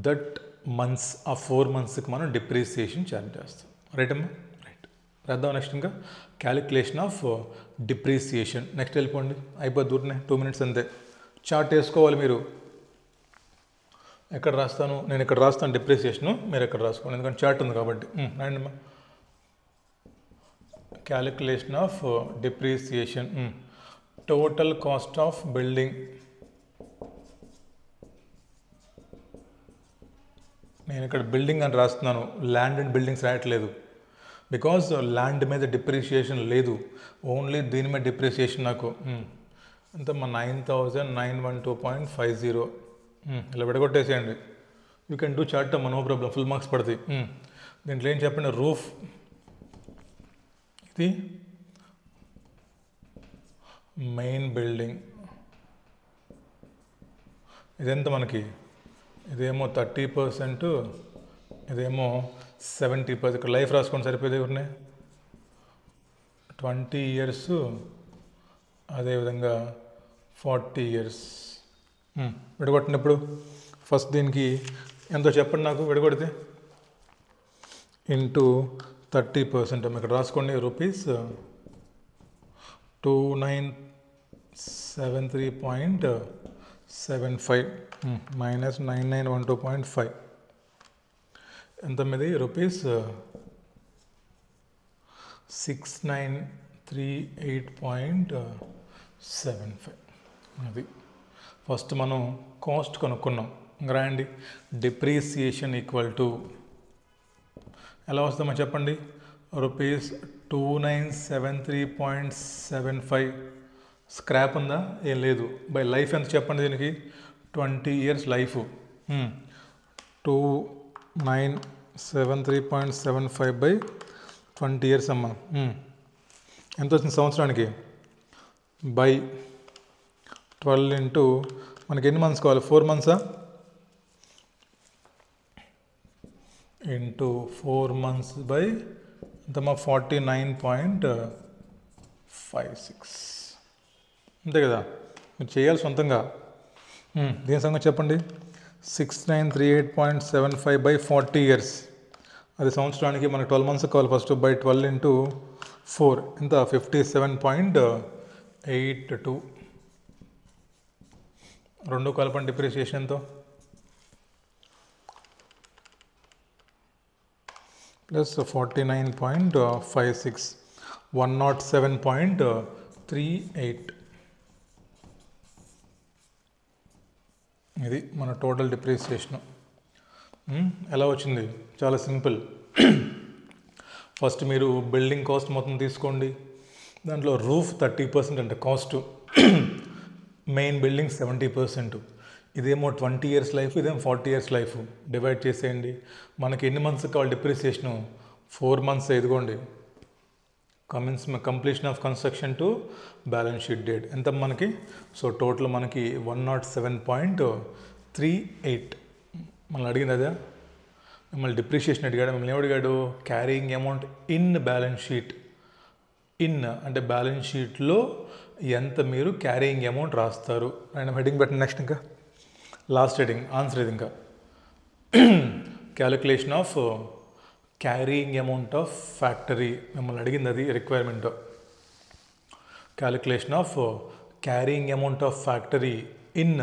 దట్ మంత్స్, ఆ 4 monthsకి మనం డిప్రీసియేషన్ ఛార్జ్ చేస్తాం. రైట్ అమ్మా? రైట్. రాద్దాం నెక్స్ట్ ఇంకా క్యాలిక్యులేషన్ ఆఫ్ డిప్రీసియేషన్. నెక్స్ట్ వెళ్ళిపోండి, అయిపోద్ది దూరనే, 2 minutes అంతే. చార్ట్ వేసుకోవాలి మీరు. ఎక్కడ రాస్తాను? నేను ఇక్కడ రాస్తాను డిప్రీసియేషను, మీరు ఎక్కడ రాసుకోండి, ఎందుకంటే చార్ట్ ఉంది కాబట్టి. రండి అమ్మా. Calculation of depreciation. Total cost of building. నేను ఇక్కడ బిల్డింగ్ అని రాస్తున్నాను, ల్యాండ్ అండ్ బిల్డింగ్స్ రాయట్లేదు. బికాజ్ ల్యాండ్ మీద డిప్రిషియేషన్ లేదు, ఓన్లీ దీని మీద డిప్రిషియేషన్ నాకు. అంత మా 9,912.50. ఇలా విడగొట్టేసేయండి. యూ కెన్ డూ చార్ట్ అమ్మ, నో ప్రాబ్లం, ఫుల్ మార్క్స్ పడతాయి. దీంట్లో ఏం చెప్పండి? రూఫ్, ఇది మెయిన్ బిల్డింగ్, ఇదెంత మనకి? ఇదేమో 30%, ఇదేమో 70%. ఇక్కడ లైఫ్ రాసుకొని సరిపోయేది. ఎవరిని 20 years, అదేవిధంగా 40 years. విడగొట్టినప్పుడు ఫస్ట్ దీనికి ఎంతో చెప్పండి నాకు, విడగొడితే ఇంటూ 30%. ఇక్కడ రాసుకోండి, ₹2973.75 మైనస్ 9912.5 ఎంత మీది? ₹6938.75. అది ఫస్ట్ మనం కాస్ట్ కనుక్కున్నాం. రాయండి. డిప్రీసియేషన్ ఈక్వల్ టు ఎలా వస్తుందో చెప్పండి. రూపీస్ 2973.75. స్క్రాప్ ఉందా? ఏం లేదు. బై లైఫ్ ఎంత చెప్పండి దీనికి? 20 years లైఫ్. 2973.75 బై 20 years అమ్మా. ఎంత వచ్చింది సంవత్సరానికి? బై 12 ఇంటూ మనకి ఎన్ని మంత్స్ కావాలి? 4 months ఇంటూ 4 months బై ఎంతమ్మా? 49.56. అంతే కదా? మీరు చేయాలి సొంతంగా. దీని సంగతి చెప్పండి. 6938.75 బై 40 years. అది సంవత్సరానికి మనకి 12 months కావాలి. ఫస్ట్ బై 12 ఇంటూ 4 ఎంత? 57.82. రెండు కలపండి. డిప్రిసియేషన్తో ప్లస్ 49.56 107.38. ఇది మన టోటల్ డిప్రిసియేషన్. ఎలా వచ్చింది? చాలా సింపుల్. ఫస్ట్ మీరు బిల్డింగ్ కాస్ట్ మొత్తం తీసుకోండి. దాంట్లో రూఫ్ 30% అంటే కాస్ట్, మెయిన్ బిల్డింగ్ 70%. ఇదేమో 20 years లైఫ్, ఇదేమో 40 years లైఫ్. డివైడ్ చేసేయండి. మనకి ఎన్ని మంత్స్ కావాలి డిప్రిసియేషను? 4 months. ఎదుగోండి. Completion of construction to balance sheet date ఎంత మనకి? సో టోటల్ మనకి 107.38. మనల్ని అడిగింది అదే. మిమ్మల్ని డిప్రిషియేషన్ అడిగాడు. మిమ్మల్ని ఏమడిగాడు? Carrying amount in balance sheet. In అంటే బ్యాలెన్స్ షీట్లో ఎంత మీరు క్యారీయింగ్ అమౌంట్ రాస్తారు. అండ్ హెడింగ్ పెట్టండి. నెక్స్ట్ ఇంకా లాస్ట్ హెడింగ్ ఆన్సర్ ఇది. ఇంకా calculation of carrying amount of factory మిమ్మల్ని అడిగింది. అది requirement. Calculation of carrying amount of factory in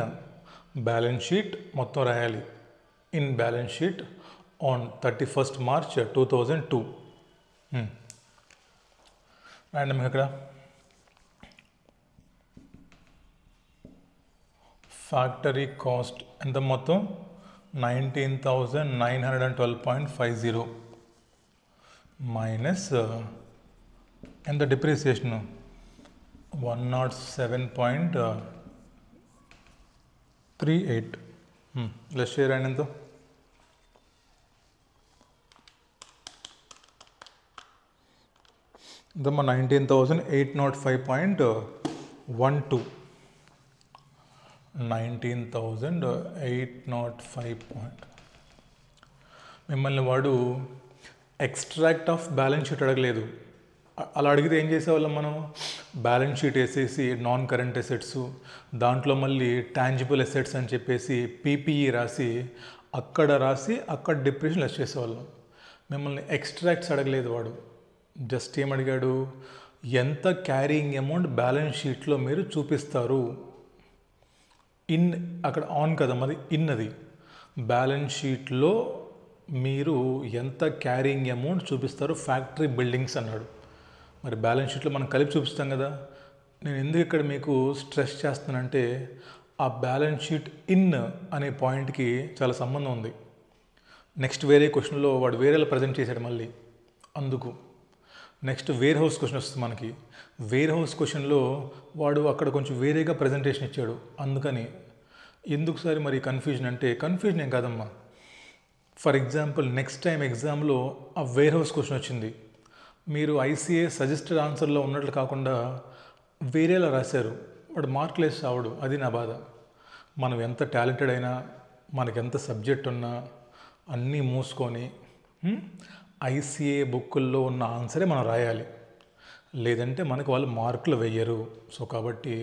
balance sheet మొత్తం రాయాలి. In balance sheet on 31st March 2002. రాయండి మీకు ఇక్కడ. ఫ్యాక్టరీ కాస్ట్ ఎంత మొత్తం? 19,912.50 మైనస్ ఎంత డిప్రిసియేషను? 107.38. లెస్ షేర్ అయిన ఎంత? ఎంతమ్మా? 19,805.12. 19,805. మిమ్మల్ని వాడు ఎక్స్ట్రాక్ట్ ఆఫ్ బ్యాలెన్స్ షీట్ అడగలేదు. అలా అడిగితే ఏం చేసేవాళ్ళం మనం? బ్యాలెన్స్ షీట్ వేసేసి నాన్ కరెంట్ అసెట్స్, దాంట్లో మళ్ళీ టాంజిబుల్ అసెట్స్ అని చెప్పేసి పీపీఈ రాసి అక్కడ డిప్రిషన్ లెస్ చేసేవాళ్ళం. మిమ్మల్ని ఎక్స్ట్రాక్ట్స్ అడగలేదు వాడు. జస్ట్ ఏమడిగాడు? ఎంత క్యారీయింగ్ అమౌంట్ బ్యాలెన్స్ షీట్లో మీరు చూపిస్తారు. ఇన్ అక్కడ ఆన్ కదా మరి, ఇన్ అది బ్యాలెన్స్ షీట్లో మీరు ఎంత క్యారీయింగ్ అమౌంట్ చూపిస్తారు ఫ్యాక్టరీ బిల్డింగ్స్ అన్నాడు. మరి బ్యాలెన్స్ షీట్లో మనం కలిపి చూపిస్తాం కదా. నేను ఎందుకు ఇక్కడ మీకు స్ట్రెస్ చేస్తానంటే ఆ బ్యాలెన్స్ షీట్ ఇన్ అనే పాయింట్కి చాలా సంబంధం ఉంది. నెక్స్ట్ వేరే క్వశ్చన్లో వాడు వేరేలా ప్రజెంట్ చేశాడు మళ్ళీ, అందుకు. నెక్స్ట్ వేర్ హౌస్ క్వశ్చన్ వస్తుంది మనకి. వేర్ హౌస్ క్వశ్చన్లో వాడు అక్కడ కొంచెం వేరేగా ప్రజెంటేషన్ ఇచ్చాడు. అందుకని ఎందుకు సార్ మరి కన్ఫ్యూజన్ అంటే, కన్ఫ్యూజన్ ఏం కాదమ్మా. ఫర్ ఎగ్జాంపుల్ నెక్స్ట్ టైం ఎగ్జామ్లో ఆ వేర్ హౌస్ క్వశ్చన్ వచ్చింది, మీరు ఐసీఏ సజెస్టెడ్ ఆన్సర్లో ఉన్నట్లు కాకుండా వేరేలా రాశారు, వాడు మార్కులు వేసి రావడు. అది నా బాధ. మనం ఎంత టాలెంటెడ్ అయినా, మనకెంత సబ్జెక్ట్ ఉన్నా అన్నీ మూసుకొని ఐసీఏ బుక్కుల్లో ఉన్న ఆన్సరే మనం రాయాలి, లేదంటే మనకు వాళ్ళు మార్కులు వేయరు. సో కాబట్టి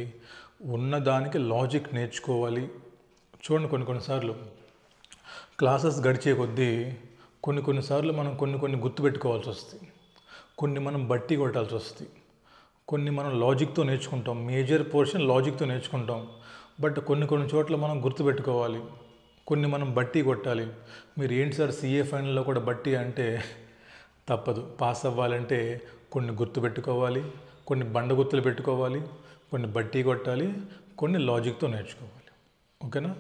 ఉన్నదానికి లాజిక్ నేర్చుకోవాలి. చూడండి, కొన్నిసార్లు క్లాసెస్ గడిచే కొద్దీ కొన్నిసార్లు మనం కొన్ని గుర్తుపెట్టుకోవాల్సి వస్తుంది, కొన్ని మనం బట్టి కొట్టాల్సి వస్తుంది, కొన్ని మనం లాజిక్తో నేర్చుకుంటాం. మేజర్ పోర్షన్ లాజిక్తో నేర్చుకుంటాం. బట్ కొన్ని చోట్ల మనం గుర్తుపెట్టుకోవాలి, కొన్ని మనం బట్టి కొట్టాలి. మీరు ఏంటి సార్ సీఏ ఫైనల్లో కూడా బట్టి అంటే తప్పదు. పాస్ అవ్వాలంటే కొన్ని గుర్తుపెట్టుకోవాలి, కొన్ని బండ గుర్తులు పెట్టుకోవాలి, కొన్ని బట్టి కొట్టాలి, కొన్ని లాజిక్తో నేర్చుకోవాలి. ఓకేనా?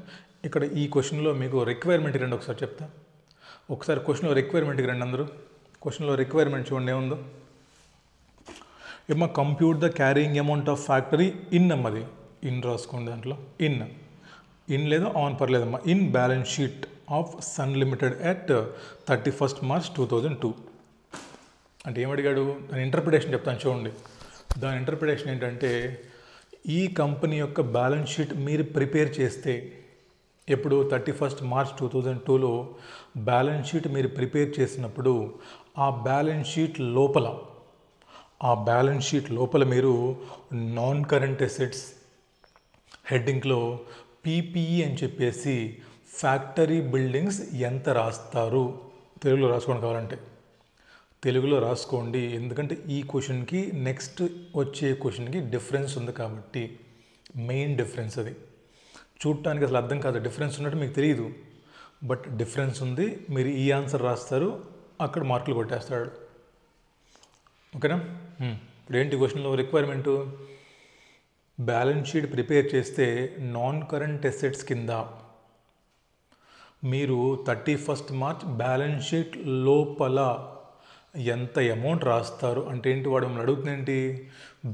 ఇక్కడ ఈ క్వశ్చన్లో మీకు రిక్వైర్మెంట్కి రండి, ఒకసారి చెప్తా. ఒకసారి క్వశ్చన్లో రిక్వైర్మెంట్కి రండి అందరూ. క్వశ్చన్లో రిక్వైర్మెంట్ చూడండి ఏముందో. ఏమో compute the carrying amount of factory in అమ్మది. ఇన్ రాసుకోండి, దాంట్లో ఇన్ లేదా ఆన్ పర్లేదమ్మా. In balance sheet of Sun limited at 31st March 2002 అంటే ఏమడిగాడు? దాని ఇంటర్ప్రిటేషన్ చెప్తాను చూడండి. దాని ఇంటర్ప్రిటేషన్ ఏంటంటే, ఈ కంపెనీ యొక్క బ్యాలెన్స్ షీట్ మీరు ప్రిపేర్ చేస్తే, ఎప్పుడు 31st March 2002లో బ్యాలెన్స్ షీట్ మీరు ప్రిపేర్ చేసినప్పుడు ఆ బ్యాలెన్స్ షీట్ లోపల మీరు నాన్ కరెంట్ అసెట్స్ హెడ్డింగ్లో పీపీఈ అని చెప్పేసి ఫ్యాక్టరీ బిల్డింగ్స్ ఎంత రాస్తారు? తెలుగులో రాసుకోండి, కావాలంటే తెలుగులో రాసుకోండి. ఎందుకంటే ఈ క్వశ్చన్కి నెక్స్ట్ వచ్చే క్వశ్చన్కి డిఫరెన్స్ ఉంది కాబట్టి, మెయిన్ డిఫరెన్స్ అది. చూడటానికి అసలు అర్థం కాదు, డిఫరెన్స్ ఉన్నట్టు మీకు తెలియదు, బట్ డిఫరెన్స్ ఉంది. మీరు ఈ ఆన్సర్ రాస్తారు, అక్కడ మార్కులు కొట్టేస్తాడు. ఓకేనా? ఇప్పుడు ఏంటి క్వశ్చన్లో రిక్వైర్మెంటు? బ్యాలెన్స్ షీట్ ప్రిపేర్ చేస్తే నాన్ కరెంట్ అసెట్స్ కింద మీరు 31st March బ్యాలెన్స్ షీట్ లోపల ఎంత అమౌంట్ రాస్తారు అంటే ఏంటి? వాడు మిమ్మల్ని అడుగుతుందేంటి?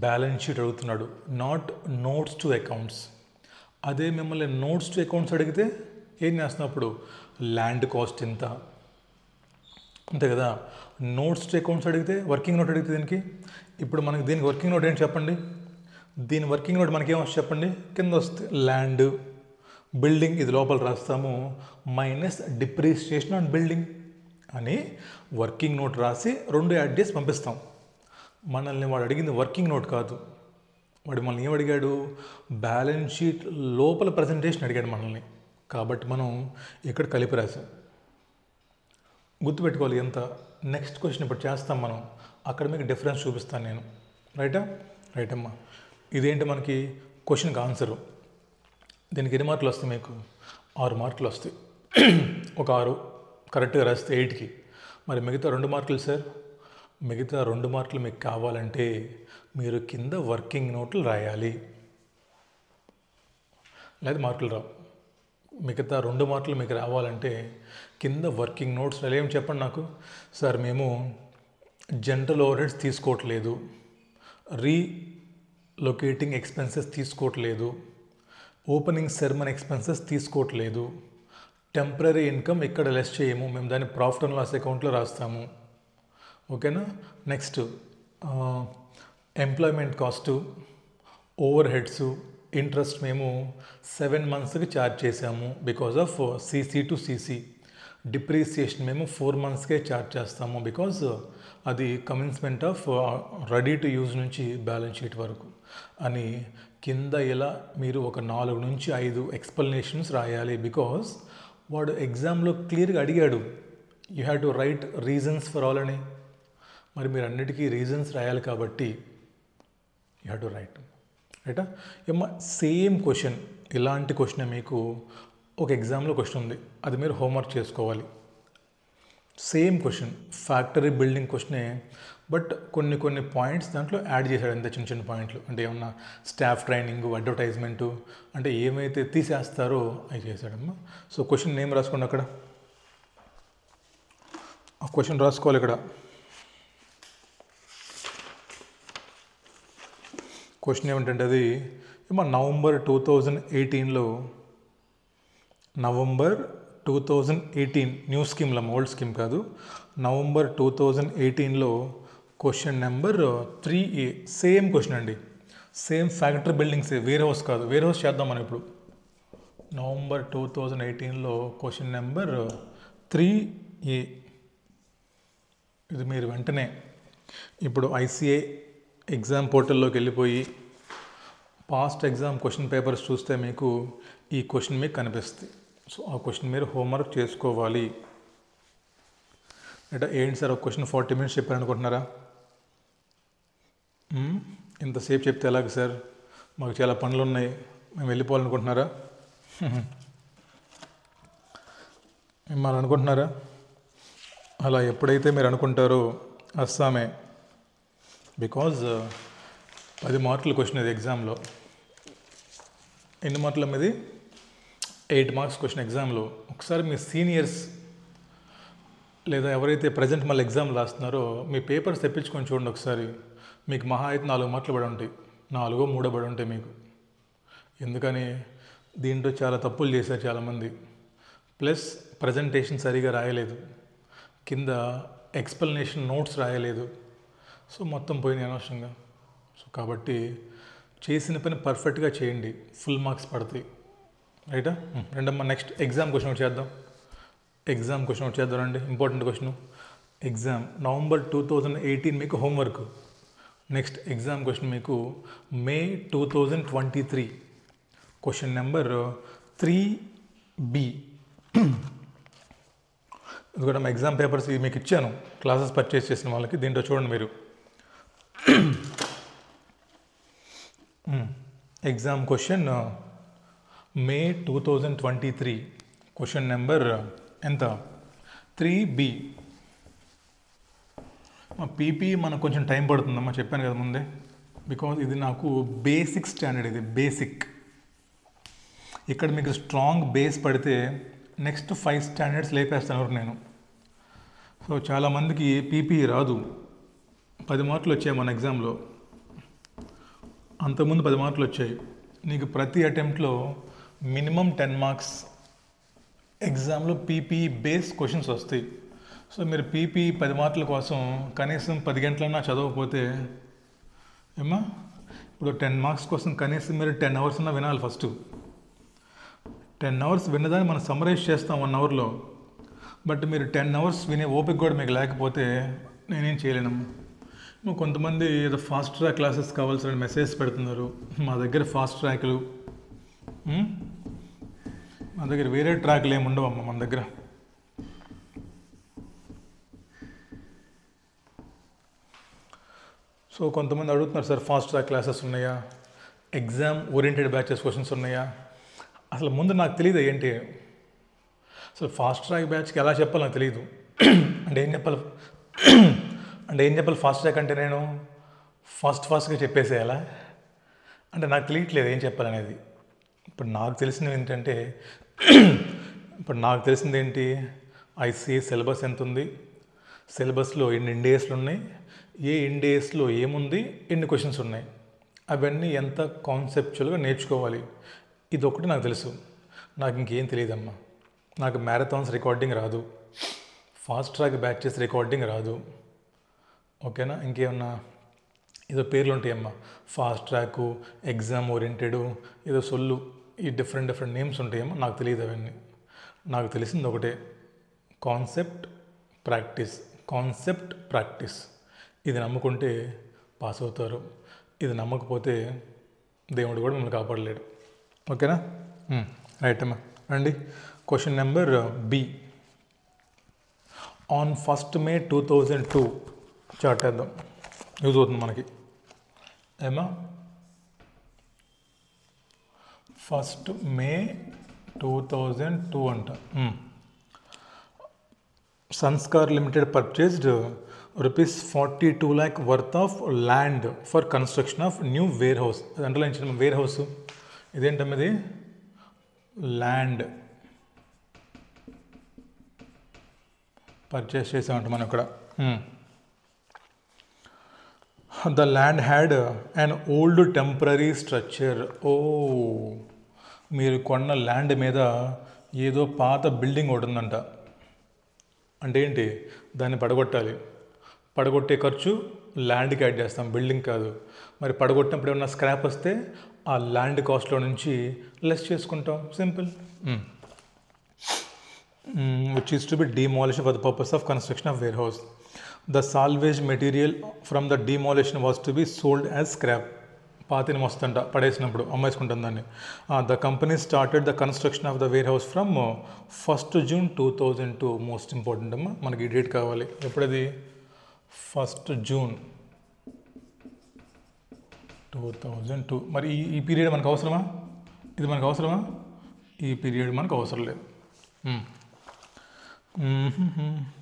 బ్యాలెన్స్ షీట్ అడుగుతున్నాడు, నాట్ నోట్స్ టు అకౌంట్స్. అదే మిమ్మల్ని నోట్స్ టు అకౌంట్స్ అడిగితే ఏం చేస్తున్నప్పుడు ల్యాండ్ కాస్ట్ ఎంత, అంతే కదా. నోట్స్ టు అకౌంట్స్ అడిగితే, వర్కింగ్ నోట్ అడిగితే దీనికి, ఇప్పుడు మనకి దీనికి వర్కింగ్ నోట్ ఏంటి చెప్పండి? దీని వర్కింగ్ నోట్ మనకి ఏమొస్తుంది చెప్పండి? కింద వస్తే ల్యాండ్, బిల్డింగ్ ఇది లోపల రాస్తాము, మైనస్ డిప్రిసియేషన్ ఆన్ బిల్డింగ్ అని వర్కింగ్ నోట్ రాసి 2 యాడ్ చేసి పంపిస్తాం. మనల్ని వాడు అడిగింది వర్కింగ్ నోట్ కాదు, వాడు మనల్ని ఏమడిగాడు? బ్యాలెన్స్ షీట్ లోపల ప్రజెంటేషన్ అడిగాడు మనల్ని. కాబట్టి మనం ఇక్కడ కలిపి రాసాం. గుర్తుపెట్టుకోవాలి ఎంత. నెక్స్ట్ క్వశ్చన్ ఇప్పుడు చేస్తాం మనం, అక్కడ మీకు డిఫరెన్స్ చూపిస్తాను నేను. రైటా? రైట్ అమ్మా. ఇదేంటి మనకి క్వశ్చన్కి ఆన్సరు. దీనికి ఎన్ని మార్కులు వస్తాయి మీకు? 6 మార్కులు వస్తాయి. ఒక 6 కరెక్ట్గా రాస్తే 8కి. మరి మిగతా 2 మార్కులు సార్? మిగతా 2 మార్కులు మీకు కావాలంటే మీరు కింద వర్కింగ్ నోట్లు రాయాలి, లేదా మార్కులు రావు. మిగతా 2 మార్కులు మీకు రావాలంటే కింద వర్కింగ్ నోట్స్ ఏం చెప్పండి నాకు. సార్ మేము జనరల్ ఓవర్హెడ్స్ తీసుకోవట్లేదు, రీలొకేటింగ్ ఎక్స్పెన్సెస్ తీసుకోవట్లేదు, ఓపెనింగ్ సెరమనీ ఎక్స్పెన్సెస్ తీసుకోవట్లేదు, టెంపరీ ఇన్కమ్ ఇక్కడ లెస్ చేయము, మేము దాన్ని ప్రాఫిట్ అండ్ లాస్ అకౌంట్లో రాస్తాము. ఓకేనా? Next employment cost, over heads, interest మేము 7 monthsకి ఛార్జ్ చేసాము because of CC to CC. Depreciation మేము 4 monthsకే ఛార్జ్ చేస్తాము బికాజ్ అది commencement of ready to use నుంచి బ్యాలెన్స్ షీట్ వరకు అని కింద ఇలా మీరు ఒక 4 నుంచి 5 ఎక్స్ప్లెనేషన్స్ రాయాలి. బికాజ్ వాడు ఎగ్జామ్లో క్లియర్గా అడిగాడు, you have to right reasons for all అని. మరి మీరు అన్నిటికీ రీజన్స్ రాయాలి కాబట్టి యూ హ్యావ్ టు రైట్. రైటా? ఏమో సేమ్ క్వశ్చన్, ఇలాంటి క్వశ్చన్ మీకు ఒక ఎగ్జామ్లో క్వశ్చన్ ఉంది, అది మీరు హోంవర్క్ చేసుకోవాలి. సేమ్ క్వశ్చన్, ఫ్యాక్టరీ బిల్డింగ్ క్వశ్చనే, బట్ కొన్ని పాయింట్స్ దాంట్లో యాడ్ చేశాడు. అంతే చిన్న చిన్న పాయింట్లు, అంటే ఏమన్నా స్టాఫ్ ట్రైనింగ్, అడ్వర్టైజ్మెంటు, అంటే ఏమైతే తీసేస్తారో అవి చేశాడమ్మా. సో క్వశ్చన్ నేమ్ రాసుకోండి, అక్కడ ఆ క్వశ్చన్ రాసుకోవాలి. ఇక్కడ క్వశ్చన్ ఏమిటంటే అది ఏమో November 2018 న్యూ స్కీమ్లో, ఓల్డ్ స్కీమ్ కాదు, November 2018లో question number 3A. Same question అండి, same factory buildings, warehouse కాదు. వేర్ హౌస్ చేద్దాం మనం ఇప్పుడు. November 2018లో క్వశ్చన్ నెంబర్ 3A. ఇది మీరు వెంటనే ఇప్పుడు ICA ఎగ్జామ్ పోర్టల్లోకి వెళ్ళిపోయి పాస్ట్ ఎగ్జామ్ క్వశ్చన్ పేపర్స్ చూస్తే మీకు ఈ క్వశ్చన్ మీకు కనిపిస్తుంది. సో ఆ క్వశ్చన్ మీరు హోంవర్క్ చేసుకోవాలి. అంటే ఏంటి సార్ ఒక క్వశ్చన్ 40 minutes చెప్పారనుకుంటున్నారా? ఇంతసేపు చెప్తే ఎలాగ సార్, మాకు చాలా పనులు ఉన్నాయి, మేము వెళ్ళిపోవాలనుకుంటున్నారా? మిమ్మల్ని అనుకుంటున్నారా? అలా ఎప్పుడైతే మీరు అనుకుంటారో అస్సామే. బికాజ్ 10 మార్కుల క్వశ్చన్ ఇది ఎగ్జామ్లో. ఎన్ని మార్కుల మీది 8 మార్క్స్ క్వశ్చన్ ఎగ్జామ్లో. ఒకసారి మీ సీనియర్స్ లేదా ఎవరైతే ప్రజెంట్ మళ్ళీ ఎగ్జామ్ రాస్తున్నారో మీ పేపర్స్ తెప్పించుకొని చూడండి ఒకసారి. మీకు మహా అయితే 4 మార్కులు పడి ఉంటాయి, 4 3 పడి ఉంటాయి మీకు. ఎందుకని దీంట్లో చాలా తప్పులు చేశారు చాలామంది. ప్లస్ ప్రజెంటేషన్ సరిగా రాయలేదు, కింద ఎక్స్ప్లెనేషన్ నోట్స్ రాయలేదు. సో మొత్తం పోయింది అనవసరంగా. సో కాబట్టి చేసిన పని పర్ఫెక్ట్గా చేయండి, ఫుల్ మార్క్స్ పడతాయి. రైటా? రెండమ్మ నెక్స్ట్ ఎగ్జామ్ క్వశ్చన్ ఒకటి చేద్దాం. ఎగ్జామ్ క్వశ్చన్ ఒకటి చేద్దాం రండి. Important question. ఎగ్జామ్ November 2018 మీకు హోంవర్క్. నెక్స్ట్ ఎగ్జామ్ క్వశ్చన్ మీకు May 2023 క్వశ్చన్ నెంబర్ 3B. ఇది కూడా మా ఎగ్జామ్ పేపర్స్ మీకు ఇచ్చాను క్లాసెస్ పర్చేస్ చేసిన వాళ్ళకి. దీంట్లో చూడండి మీరు. Exam question May 2023 question number ఎంత? 3B. మా పీపీ మనకు కొంచెం టైం పడుతుందమ్మా, చెప్పాను కదా ముందే. బికాజ్ ఇది నాకు బేసిక్ స్టాండర్డ్, ఇది బేసిక్. ఇక్కడ మీకు స్ట్రాంగ్ బేస్ పడితే నెక్స్ట్ 5 స్టాండర్డ్స్ లేపేస్తాను నేను. సో చాలామందికి పీపీ రాదు. 10 మార్కులు వచ్చాయి మన ఎగ్జామ్లో, అంతకుముందు 10 మార్కులు వచ్చాయి. నీకు ప్రతి అటెంప్ట్లో మినిమం 10 మార్క్స్ ఎగ్జామ్లో పీపీ బేస్ క్వశ్చన్స్ వస్తాయి. సో మీరు పీపీ 10 మార్కుల కోసం కనీసం 10 గంటలన్నా చదవకపోతే ఏమా, ఇప్పుడు 10 మార్క్స్ కోసం కనీసం మీరు 10 అవర్స్ అన్నా వినాలి. ఫస్ట్ 10 అవర్స్ విన్నదాన్ని మనం సమ్మరైజ్ చేస్తాం 1 అవర్లో. బట్ మీరు 10 అవర్స్ వినే ఓపిక కూడా మీకు లేకపోతే నేనేం చేయలేనమ్మా. కొంతమంది ఏదో ఫాస్ట్ ట్రాక్ క్లాసెస్ కావాల్సిన మెసేజ్ పెడుతున్నారు. మా దగ్గర ఫాస్ట్ ట్రాక్లు, మా దగ్గర వేరే ట్రాక్లు ఏమి ఉండవమ్మా మన దగ్గర. సో కొంతమంది అడుగుతున్నారు, సార్ ఫాస్ట్ ట్రాక్ క్లాసెస్ ఉన్నాయా, ఎగ్జామ్ ఓరియంటెడ్ బ్యాచెస్ క్వశ్చన్స్ ఉన్నాయా? అసలు ముందు నాకు తెలియదు ఏంటి అసలు ఫాస్ట్ ట్రాక్ బ్యాచ్కి ఎలా చెప్పాలో నాకు తెలియదు. అంటే ఏం చెప్పాలి ఫాస్ట్ ట్రాక్ అంటే నేను ఫాస్ట్గా చెప్పేసేయాలా అంటే నాకు తెలియట్లేదు ఏం చెప్పాలనేది. ఇప్పుడు నాకు తెలిసింది ఏంటి, ఐసీఏ సిలబస్ ఎంత ఉంది, సిలబస్లో ఎన్ని ఇండేస్లు ఉన్నాయి, ఏ ఇండేస్లో ఏముంది, ఎన్ని క్వశ్చన్స్ ఉన్నాయి, అవన్నీ ఎంత కాన్సెప్చువల్గా నేర్చుకోవాలి, ఇది ఒకటి నాకు తెలుసు. నాకు ఇంకేం తెలియదమ్మా. నాకు మ్యారథాన్స్ రికార్డింగ్ రాదు, ఫాస్ట్ ట్రాక్ బ్యాచెస్ రికార్డింగ్ రాదు. ఓకేనా? ఇంకేమన్నా ఏదో పేర్లు ఉంటాయమ్మా, ఫాస్ట్ ట్రాకు, ఎగ్జామ్ ఓరియంటెడు, ఏదో సొల్లు, ఈ డిఫరెంట్ నేమ్స్ ఉంటాయమ్మా. నాకు తెలియదు అవన్నీ. నాకు తెలిసింది ఒకటే, కాన్సెప్ట్ ప్రాక్టీస్. ఇది నమ్ముకుంటే పాస్ అవుతారు, ఇది నమ్మకపోతే దేవుడు కూడా మిమ్మల్ని కాపాడలేడు. ఓకేనా? రైట్ అమ్మా. రండి question number B. On 1st May 2002 chart వేద్దాం, యూజ్ అవుతుంది మనకి. ఏమా 1st May 2002 అంట. Sanskar limited purchased ₹42 lakh worth of land for construction of new warehouse. అది అండర్లైన్ వేర్ హౌస్. ఇదేంటమ్మది? ల్యాండ్ పర్చేస్ చేసామంట మనం ఇక్కడ. The land had an old temporary structure. మీరు కొన్న ల్యాండ్ మీద ఏదో పాత బిల్డింగ్ ఒకటి ఉందంట. అంటే ఏంటి? దాన్ని పడగొట్టాలి. పడగొట్టే ఖర్చు ల్యాండ్కి యాడ్ చేస్తాం, బిల్డింగ్ కాదు. మరి పడగొట్టినప్పుడు ఏమన్నా స్క్రాప్ వస్తే ఆ ల్యాండ్ కాస్ట్లో నుంచి లెస్ చేసుకుంటాం. Simple. which is to be demolished for the purpose of construction of warehouse. The salvage material from the demolition was to be sold as scrap. పాతిని వస్తుంట పడేసినప్పుడు అమ్మేసుకుంటాం దాన్ని. The company started the construction of the wear house from 1st June 2002. Most important అమ్మా, మనకి ఈ date కావాలి. ఎప్పుడది? 1st June 2002. మరి ఈ period మనకు అవసరమా? ఇది మనకు అవసరమా? ఈ పీరియడ్ మనకు అవసరం లేదు.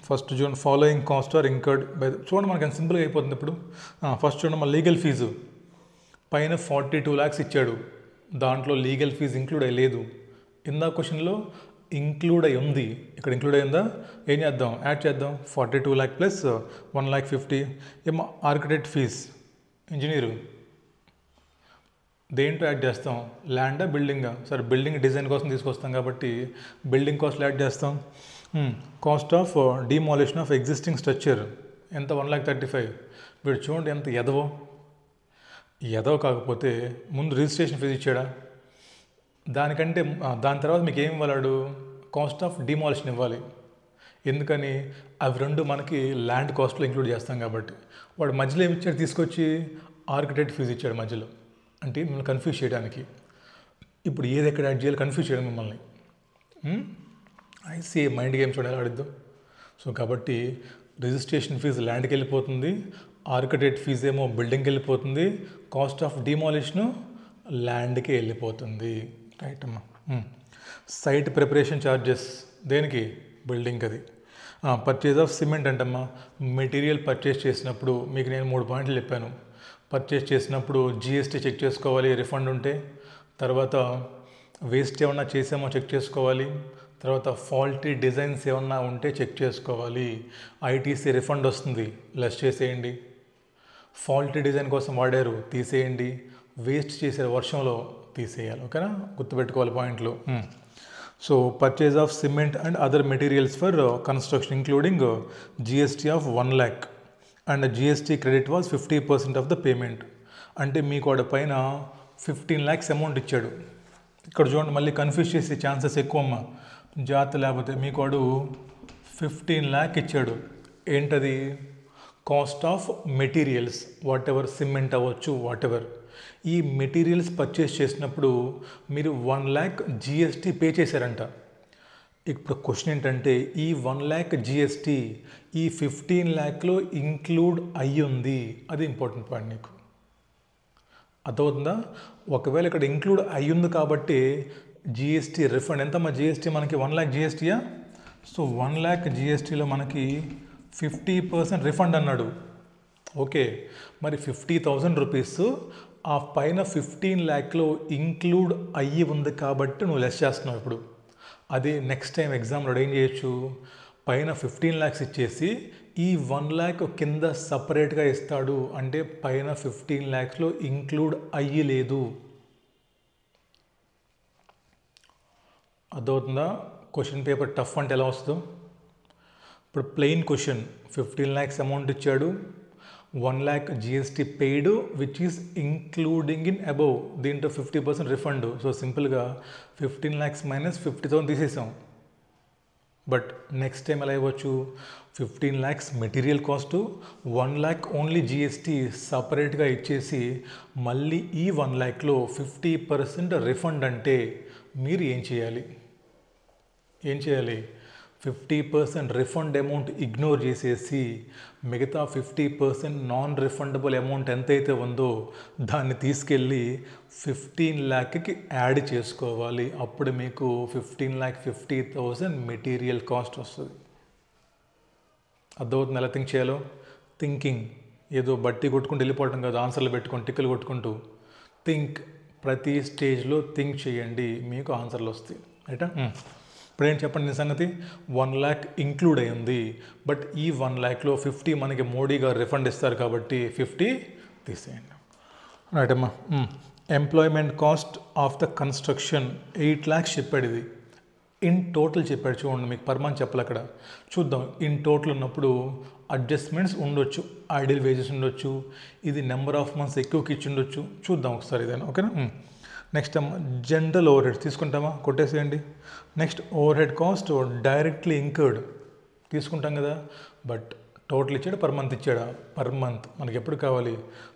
1st June following cost are incurred by. చూడండి మనకి ఎంత సింపుల్గా అయిపోతుంది ఇప్పుడు. ఫస్ట్ చూడండి, మన లీగల్ ఫీజు పైన 42 lakhs ఇచ్చాడు. దాంట్లో లీగల్ ఫీజు ఇంక్లూడ్ అయ్యి లేదు. ఇందా క్వశ్చన్లో ఇంక్లూడ్ అయి ఉంది, ఇక్కడ ఇంక్లూడ్ అయ్యిందా? ఏం చేద్దాం, యాడ్ చేద్దాం. 42 lakh ప్లస్ 1,50,000 ఏమో ఆర్కిటెక్ట్ ఫీజ్, ఇంజనీరు దేంట్లో యాడ్ చేస్తాం, ల్యాండా బిల్డింగా? సరే బిల్డింగ్ డిజైన్ కోసం తీసుకొస్తాం కాబట్టి బిల్డింగ్ కాస్ట్లో యాడ్ చేస్తాం. Cost of demolition of existing structure ఎంత, 1,35,000. వీడు చూడండి ఎంత ఎదవ కాకపోతే ముందు రిజిస్ట్రేషన్ ఫీజు ఇచ్చాడా? దానికంటే దాని తర్వాత మీకు ఏం ఇవ్వాలాడు, కాస్ట్ ఆఫ్ డిమాలిషన్ ఇవ్వాలి. ఎందుకని, అవి రెండు మనకి ల్యాండ్ కాస్ట్లో ఇంక్లూడ్ చేస్తాం కాబట్టి. వాడు మధ్యలో ఏమి ఇచ్చాడు, తీసుకొచ్చి ఆర్కిటెక్ట్ ఫీజు ఇచ్చాడు మధ్యలో, అంటే మిమ్మల్ని కన్ఫ్యూజ్ చేయడానికి. ఇప్పుడు ఏది ఎక్కడ యాడ్ చేయాలి, కన్ఫ్యూజ్ చేయడం మిమ్మల్ని. ఐసీఏ మైండ్ గేమ్స్ కూడా ఎలా ఆడిద్దాం. సో కాబట్టి రిజిస్ట్రేషన్ ఫీజు ల్యాండ్కి వెళ్ళిపోతుంది, ఆర్కిటెక్ట్ ఫీజు ఏమో బిల్డింగ్కి వెళ్ళిపోతుంది, కాస్ట్ ఆఫ్ డిమాలిషను ల్యాండ్కి వెళ్ళిపోతుంది. రైట్ అమ్మా. సైట్ ప్రిపరేషన్ ఛార్జెస్ దేనికి, బిల్డింగ్కి. అది పర్చేజ్ ఆఫ్ సిమెంట్ అంటమ్మా, మెటీరియల్ పర్చేస్ చేసినప్పుడు మీకు నేను 3 పాయింట్లు చెప్పాను. పర్చేస్ చేసినప్పుడు జిఎస్టీ చెక్ చేసుకోవాలి, రిఫండ్ ఉంటే. తర్వాత వేస్ట్ ఏమన్నా చేసామో చెక్ చేసుకోవాలి. తర్వాత ఫాల్టీ డిజైన్స్ ఏమన్నా ఉంటే చెక్ చేసుకోవాలి. ఐటీసీ రిఫండ్ వస్తుంది, లెస్ చేసేయండి. ఫాల్టీ డిజైన్ కోసం వాడారు, తీసేయండి. వేస్ట్ చేసే వర్షంలో తీసేయాలి. ఓకేనా, గుర్తుపెట్టుకోవాలి పాయింట్లు. So purchase of cement and other materials for construction including GST of 1 lakh and GST credit was 50% of the payment. అంటే మీకు వాడి పైన 15 lakhs అమౌంట్ ఇచ్చాడు. ఇక్కడ చూడండి మళ్ళీ కన్ఫ్యూజ్ చేసే ఛాన్సెస్ ఎక్కువ అమ్మ, జాగ్రత్త. లేకపోతే మీకు వాడు 15 lakh ఇచ్చాడు. ఏంటది, cost of materials, what ever, cement అవ్వచ్చు, వాట్ ఎవర్. ఈ మెటీరియల్స్ పర్చేస్ చేసినప్పుడు మీరు 1 lakh జిఎస్టీ పే చేశారంట. ఇప్పుడు క్వశ్చన్ ఏంటంటే ఈ 1 lakh జిఎస్టీ ఈ 15 lakhలో ఇంక్లూడ్ అయ్యి ఉంది. అది ఇంపార్టెంట్ పాయింట్ నీకు అర్థమవుతుందా? ఒకవేళ ఇక్కడ ఇంక్లూడ్ అయ్యింది కాబట్టి జిఎస్టీ రిఫండ్ ఎంతమ్మా, జిఎస్టీ మనకి 1 lakh జిఎస్టీయా. సో 1 lakh జిఎస్టీలో మనకి 50% రిఫండ్ అన్నాడు. ఓకే, మరి 50,000 రూపీస్ ఆ పైన 15 lakhలో ఇంక్లూడ్ అయ్యి ఉంది కాబట్టి నువ్వు లెస్ చేస్తున్నావు. ఇప్పుడు అదే నెక్స్ట్ టైం ఎగ్జామ్లో ఏం చేయొచ్చు, పైన 15 lakhs ఇచ్చేసి ఈ 1 lakh కింద సపరేట్గా ఇస్తాడు. అంటే పైన 15 lakhsలో ఇంక్లూడ్ అయ్యి లేదు. అర్థమవుతుందా? క్వశ్చన్ పేపర్ టఫ్ అంటే ఎలా వస్తుందో. ఇప్పుడు ప్లెయిన్ క్వశ్చన్, 15 lakhs అమౌంట్ ఇచ్చాడు, 1 lakh GST paid which is including in above, దీంట్లో 50% రిఫండ్. సో సింపుల్గా 15 lakhs మైనస్ 50,000 తీసేసాం. బట్ నెక్స్ట్ టైం ఎలా ఇవ్వచ్చు, 15 lakhs material cost, 1 lakh only GST సపరేట్గా ఇచ్చేసి మళ్ళీ ఈ 1 lakhలో 50% రిఫండ్. అంటే మీరు ఏం చేయాలి, 50% రిఫండ్ అమౌంట్ ఇగ్నోర్ చేసేసి మిగతా 50% నాన్ రిఫండబుల్ అమౌంట్ ఎంతైతే ఉందో దాన్ని తీసుకెళ్ళి 15 lakhకి యాడ్ చేసుకోవాలి. అప్పుడు మీకు 15,50,000 మెటీరియల్ కాస్ట్ వస్తుంది. అర్థమవుతుంది ఎలా థింక్ చేయాలో? థింకింగ్ ఏదో బట్టి కొట్టుకుంటూ వెళ్ళిపోవటం కాదు, ఆన్సర్లు పెట్టుకొని టిక్కులు కొట్టుకుంటూ. థింక్, ప్రతి స్టేజ్లో థింక్ చేయండి, మీకు ఆన్సర్లు వస్తాయి. రైటా? ఇప్పుడు ఏం చెప్పండి నీ సంగతి, 1 lakh ఇంక్లూడ్ అయ్యింది. బట్ ఈ 1 lakhలో 50 మనకి మోడీ గారు రిఫండ్ ఇస్తారు కాబట్టి 50 తీసేయండి. రైట్ అమ్మా. Employment cost of the construction 8 lakhs చెప్పాడు. ఇది ఇన్ టోటల్ చెప్పాడు. చూడండి మీకు పర్ మంత్ చెప్పాలి. అక్కడ చూద్దాం. ఇన్ టోటల్ ఉన్నప్పుడు అడ్జస్ట్మెంట్స్ ఉండొచ్చు, ఐడియల్ వేజెస్ ఉండొచ్చు, ఇది నెంబర్ ఆఫ్ మంత్స్ ఎక్కువకి ఇచ్చి ఉండొచ్చు. చూద్దాం ఒకసారి ఇదేనా. ఓకేనా? నెక్స్ట్ జనరల్ ఓవర్ హెడ్ తీసుకుంటామా, కొట్టేసేయండి. Next overhead cost directly incurred తీసుకుంటాం కదా. బట్ టోటల్ ఇచ్చాడు, పర్ మంత్ ఇచ్చాడా? పర్ మంత్ మనకి ఎప్పుడు కావాలి,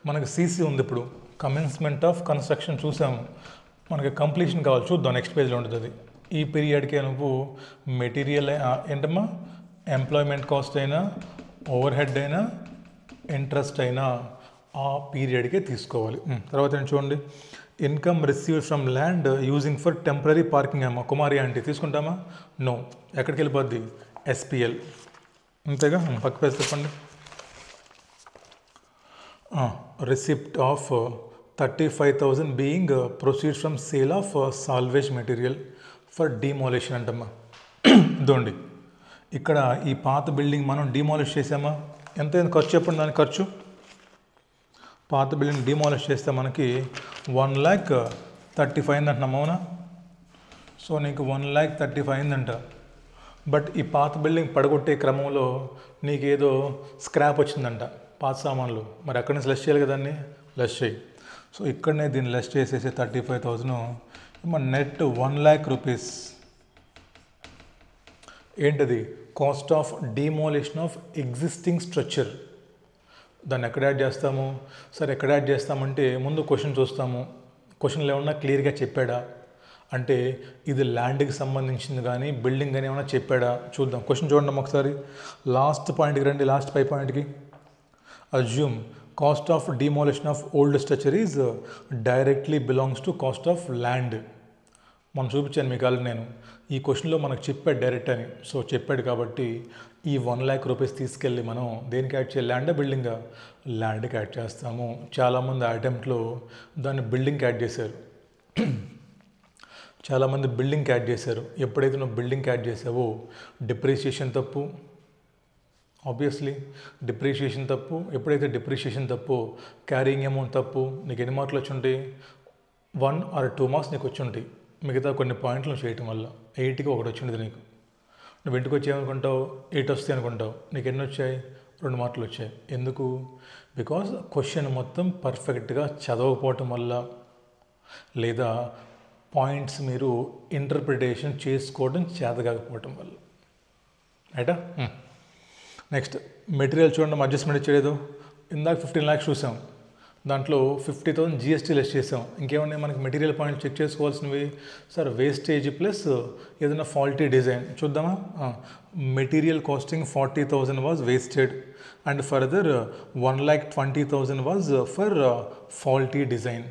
మనకి సీసీ ఉంది. ఇప్పుడు కమెన్స్మెంట్ ఆఫ్ కన్స్ట్రక్షన్ చూసాము, మనకి కంప్లీషన్ కావాలి. చూద్దాం నెక్స్ట్ పేజ్లో ఉంటుంది అది. ఈ పీరియడ్కే నువ్వు మెటీరియల్ ఏంటమ్మా, ఎంప్లాయ్మెంట్ కాస్ట్ అయినా, ఓవర్ హెడ్ అయినా, ఇంట్రెస్ట్ అయినా ఆ పీరియడ్కే తీసుకోవాలి. తర్వాత ఏంటి చూడండి, income received from land using for temporary parking అమ్మా, కుమారి ఆంటీ తీసుకుంటామా? నో. ఎక్కడికి వెళ్ళిపోద్ది? ఎస్పిఎల్. అంతేగా, పక్క పేజ్ చెప్పండి. Receipt of 35,000 being proceeds from sale of salvage material for demolition అంటమ్మా. ఇదోండి, ఇక్కడ ఈ పాత బిల్డింగ్ మనం డిమాలిష్ చేసామా? ఎంత ఖర్చు చెప్పండి దాని ఖర్చు. పాత బిల్డింగ్ డిమాలిష్ చేస్తే మనకి 1,35,000 అంటున్నాం, అవునా? సో నీకు 1,35,000 అయిందంట. బట్ ఈ పాత బిల్డింగ్ పడగొట్టే క్రమంలో నీకేదో స్క్రాప్ వచ్చిందంట, పాత సామాన్లు. మరి అక్కడి నుంచి లెస్ చేయాలి కదా, దాన్ని లెస్ చేయి. సో ఇక్కడనే దీన్ని లెస్ చేసేసి 35,000 మన నెట్ 1,00,000 రూపీస్. ఏంటది? Cost of demolition of existing structure. దాన్ని ఎక్కడ యాడ్ చేస్తాము? సరే ఎక్కడ యాడ్ చేస్తామంటే ముందు క్వశ్చన్ చూస్తాము. క్వశ్చన్లో ఏమన్నా క్లియర్గా చెప్పాడా అంటే ఇది ల్యాండ్కి సంబంధించింది కానీ బిల్డింగ్ కానీ ఏమైనా చెప్పాడా చూద్దాం. క్వశ్చన్ చూడండి ఒకసారి. లాస్ట్ పాయింట్కి రండి, లాస్ట్ 5 పాయింట్కి. Assume cost of demolition of old structure is directly belongs to cost of land. మనం చూపించాను మీకు ఆల్రెడీ నేను. ఈ క్వశ్చన్లో మనకు చెప్పాడు డైరెక్ట్ అని. సో చెప్పాడు కాబట్టి ఈ 1,00,000 రూపీస్ తీసుకెళ్ళి మనం దేనికి యాడ్ చేయాలి? ల్యాండా బిల్డింగా? ల్యాండ్కి యాడ్ చేస్తాము. చాలామంది ఆ అటెంప్ట్లో దాన్ని బిల్డింగ్కి యాడ్ చేశారు. చాలామంది బిల్డింగ్కి యాడ్ చేశారు. ఎప్పుడైతే నువ్వు బిల్డింగ్కి యాడ్ చేసావో డిప్రిషియేషన్ తప్పు, ఆబ్వియస్లీ డిప్రిషియేషన్ తప్పు. ఎప్పుడైతే డిప్రిషియేషన్ తప్పు, క్యారింగ్ అమౌంట్ తప్పు, నీకు ఎన్ని మార్కులు వచ్చి ఉంటాయి? 1 or 2 మార్క్స్ నీకు వచ్చి ఉంటాయి. మిగతా కొన్ని పాయింట్లు చేయటం వల్ల 8కి 1 వచ్చింది నీకు. నువ్వు ఇంటికి వచ్చాయనుకుంటావు 8 వస్తాయి అనుకుంటావు, నీకు ఎన్ని వచ్చాయి? 2 మార్కులు వచ్చాయి. ఎందుకు? బికాజ్ క్వశ్చన్ మొత్తం పర్ఫెక్ట్గా చదవకపోవటం వల్ల, లేదా పాయింట్స్ మీరు ఇంటర్ప్రిటేషన్ చేసుకోవడం చేతకాకపోవటం వల్ల. రైటా? నెక్స్ట్ మెటీరియల్ చూడండి, అడ్జస్ట్మెంట్ ఇచ్చేదో. ఇందాక 15 lakhs చూసాం, దాంట్లో 50,000 GST లెస్ చేసాం. ఇంకేమన్నా మనకి మెటీరియల్ పాయింట్ చెక్ చేసుకోవాల్సినవి? సార్ వేస్టేజ్ ప్లస్ ఏదైనా ఫాల్టీ డిజైన్ చూద్దామా? Material costing 40,000 was wasted and further 1,20,000 was for faulty design.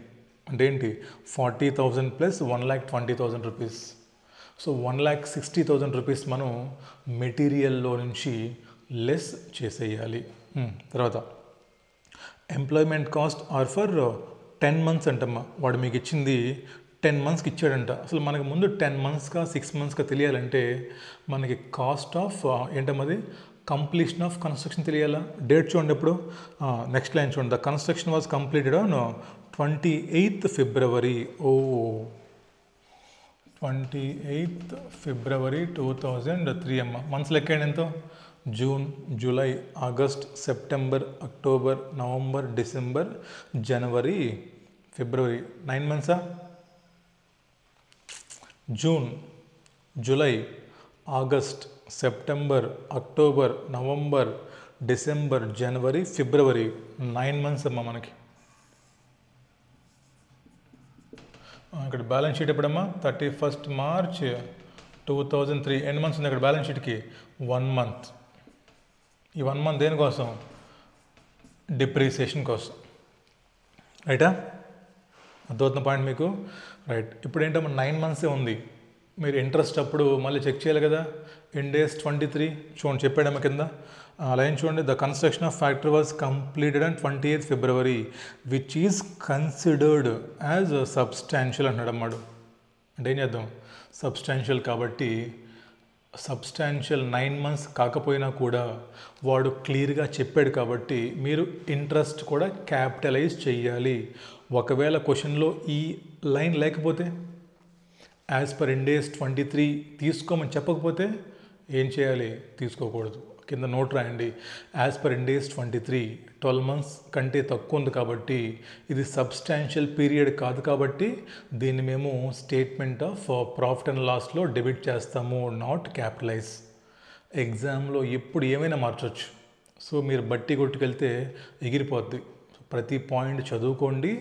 అంటే ఏంటి? 40,000 ప్లస్ 1,20,000 రూపీస్. సో 1,60,000 రూపీస్ మనం మెటీరియల్లో నుంచి లెస్ చేసేయాలి. తర్వాత employment cost are for 10 months అంటమ్మా. వాడు మీకు ఇచ్చింది 10 monthsకి ఇచ్చాడంట. అసలు మనకు ముందు 10 monthsగా 6 monthsగా తెలియాలంటే మనకి కాస్ట్ ఆఫ్ ఏంటమ్మది కంప్లీషన్ ఆఫ్ కన్స్ట్రక్షన్ తెలియాలా? డేట్ చూడండి ఎప్పుడు. నెక్స్ట్ లైన్ చూడండి. The construction was completed on 28th February. 28th February 2003 అమ్మ. మంత్స్ లెక్క ఎంతో? June, July, August, September, October, November, December, జనవరి, ఫిబ్రవరి. 9 months. June, July, August, September, October, November, December, జనవరి, ఫిబ్రవరి. 9 months అమ్మా మనకి. ఇక్కడ బ్యాలెన్స్ షీట్ ఎప్పుడమ్మా? 31st March 2003. ఎన్ని మంత్స్ ఉంది అక్కడ బ్యాలెన్స్ షీట్కి? 1 month. ఈ 1 month దేనికోసం? డిప్రిసియేషన్ కోసం. రైటా? అర్థమవుతున్న పాయింట్ మీకు? రైట్. ఇప్పుడు ఏంటమ్మా 9 months ఉంది. మీరు ఇంట్రెస్ట్ అప్పుడు మళ్ళీ చెక్ చేయాలి కదా. ఇన్ డేస్ 23 చూడండి, చెప్పాడమ్మా కింద లైన్ చూడండి. The construction of factory was completed on 28th February which is considered as substantial అంటున్నాడు అమ్మాడు. అంటే ఏం చేద్దాం? సబ్స్టాన్షియల్ కాబట్టి సబ్స్టాన్షియల్ 9 months కాకపోయినా కూడా వాడు క్లియర్గా చెప్పాడు కాబట్టి మీరు ఇంట్రెస్ట్ కూడా క్యాపిటలైజ్ చేయాలి. ఒకవేళ క్వశ్చన్లో ఈ లైన్ లేకపోతే, యాజ్ పర్ ఇన్ డేస్ 23 తీసుకోమని చెప్పకపోతే ఏం చేయాలి? తీసుకోకూడదు. కింద నోట్ రాయండి. As per in days 23 12 months కంటే తక్కువ ఉంది కాబట్టి ఇది సబ్స్టాన్షియల్ పీరియడ్ కాదు కాబట్టి దీన్ని మేము స్టేట్మెంట్ ఆఫ్ ప్రాఫిట్ అండ్ లాస్లో డెబిట్ చేస్తాము, నాట్ క్యాపిటలైజ్. ఎగ్జామ్లో ఎప్పుడు ఏమైనా మార్చవచ్చు. సో మీరు బట్టి కొట్టుకెళ్తే ఎగిరిపోద్ది. ప్రతి పాయింట్ చదువుకోండి.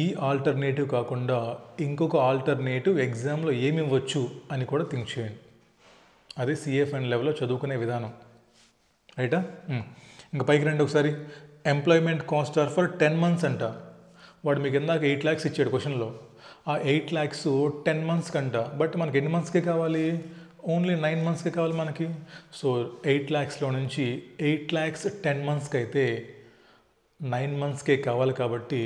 ఈ ఆల్టర్నేటివ్ కాకుండా ఇంకొక ఆల్టర్నేటివ్ ఎగ్జామ్లో ఏమి ఇవ్వచ్చు అని కూడా థింక్ చేయండి. అది సిఎఫ్ అండ్ లెవెల్లో చదువుకునే విధానం. రైటా? ఇంకా పైకి రండి ఒకసారి. Employment cost are for 10 months అంట. వాడు మీకు ఇందాక 8 lakhs ఇచ్చాడు క్వశ్చన్లో. ఆ 8 lakhs 10 months కంట. బట్ మనకి ఎన్ని మంత్స్కే కావాలి? ఓన్లీ 9 monthsకే కావాలి మనకి. సో 8 lakhsలో నుంచి 8 lakhs 10 monthsకి అయితే 9 monthsకే కావాలి కాబట్టి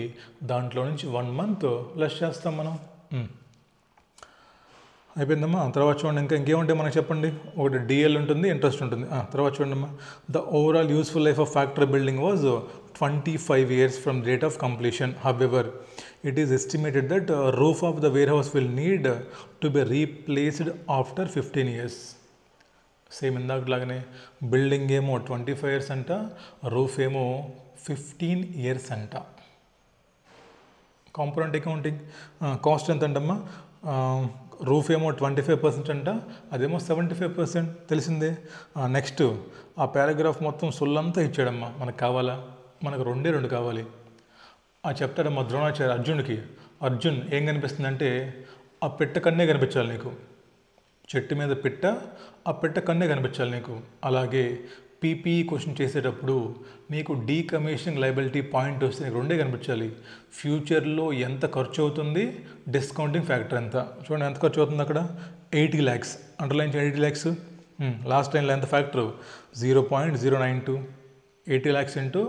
దాంట్లో నుంచి 1 month లెస్ చేస్తాం మనం. అయిపోయిందమ్మా. తర్వాత చూడండి ఇంకేముంటే మనకు చెప్పండి. ఒకటి డిఎల్ ఉంటుంది, ఇంట్రెస్ట్ ఉంటుంది. తర్వాత చూడండి, the overall useful life of factory building was 25 years from date of completion. However it is estimated that roof of the warehouse will need to be replaced after 15 years. Same ఇందాకలాగానే building ఏమో 25 years అంట, roof ఏమో 15 years అంట. Component accounting cost ఎంత అంటమ్మా, roof ఏమో 25% అంట, అదేమో 75%, తెలిసిందే. నెక్స్ట్ ఆ పారాగ్రాఫ్ మొత్తం సొల్లంతా ఇచ్చాడమ్మా. మనకు కావాలా? మనకు 2 కావాలి. చెప్తాడమ్మా ద్రోణాచార్య అర్జున్కి. అర్జున్ ఏం కనిపిస్తుందంటే ఆ పెట్ట కన్నే కనిపించాలి నీకు. చెట్టు మీద పెట్ట, ఆ పెట్ట కన్నే కనిపించాలి నీకు. అలాగే పీపీఈ క్వశ్చన్ చేసేటప్పుడు నీకు డీకమిషనింగ్ లయబిలిటీ పాయింట్ వస్తే నీకు 2 కనిపించాలి. ఫ్యూచర్లో ఎంత ఖర్చు అవుతుంది, డిస్కౌంటింగ్ ఫ్యాక్టర్ ఎంత. చూడండి ఎంత ఖర్చు అవుతుంది అక్కడ, 80 lakhs. Underline 80 lakhs. లాస్ట్ లైన్లో ఎంత factor, 0.092. 80 lakhs into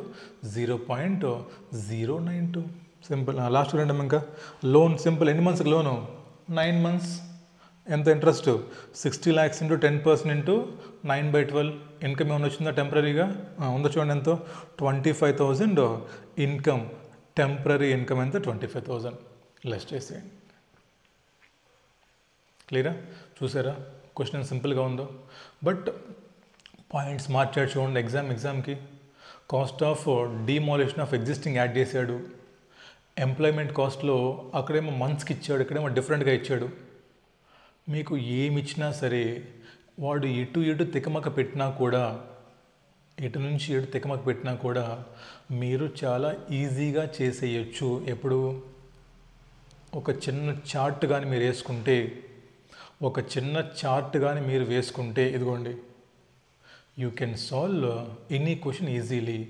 0.092. Simple. Last రండి ఇంకా లోన్. సింపుల్. ఎన్ని మంత్స్కి లోను, 9 months. ఎంత interest, 60 lakhs into 10% into 9/12. Income ఏమైనా వచ్చిందా టెంపరీగా? ఉందా చూడండి ఎంతో, 25,000 ఇన్కమ్. టెంపరీ ఇన్కమ్ ఎంత, 25,000. లెస్ చేసేయండి. క్లియరా? చూసారా క్వశ్చన్ సింపుల్గా ఉందో? బట్ పాయింట్స్ మార్చాడు చూడండి. ఎగ్జామ్కి cost of demolition of existing add చేశాడు. ఎంప్లాయ్మెంట్ కాస్ట్లో అక్కడేమో మంత్స్కి ఇచ్చాడు, ఇక్కడేమో డిఫరెంట్గా ఇచ్చాడు. మీకు ఏమి ఇచ్చినా సరే వాడు ఎటు తికమక పెట్టినా కూడా, ఎటు నుంచి ఎటు తికమక పెట్టినా కూడా మీరు చాలా ఈజీగా చేసేయచ్చు. ఎప్పుడు ఒక చిన్న చార్ట్ కానీ మీరు వేసుకుంటే, ఇదిగోండి, you can solve any question easily.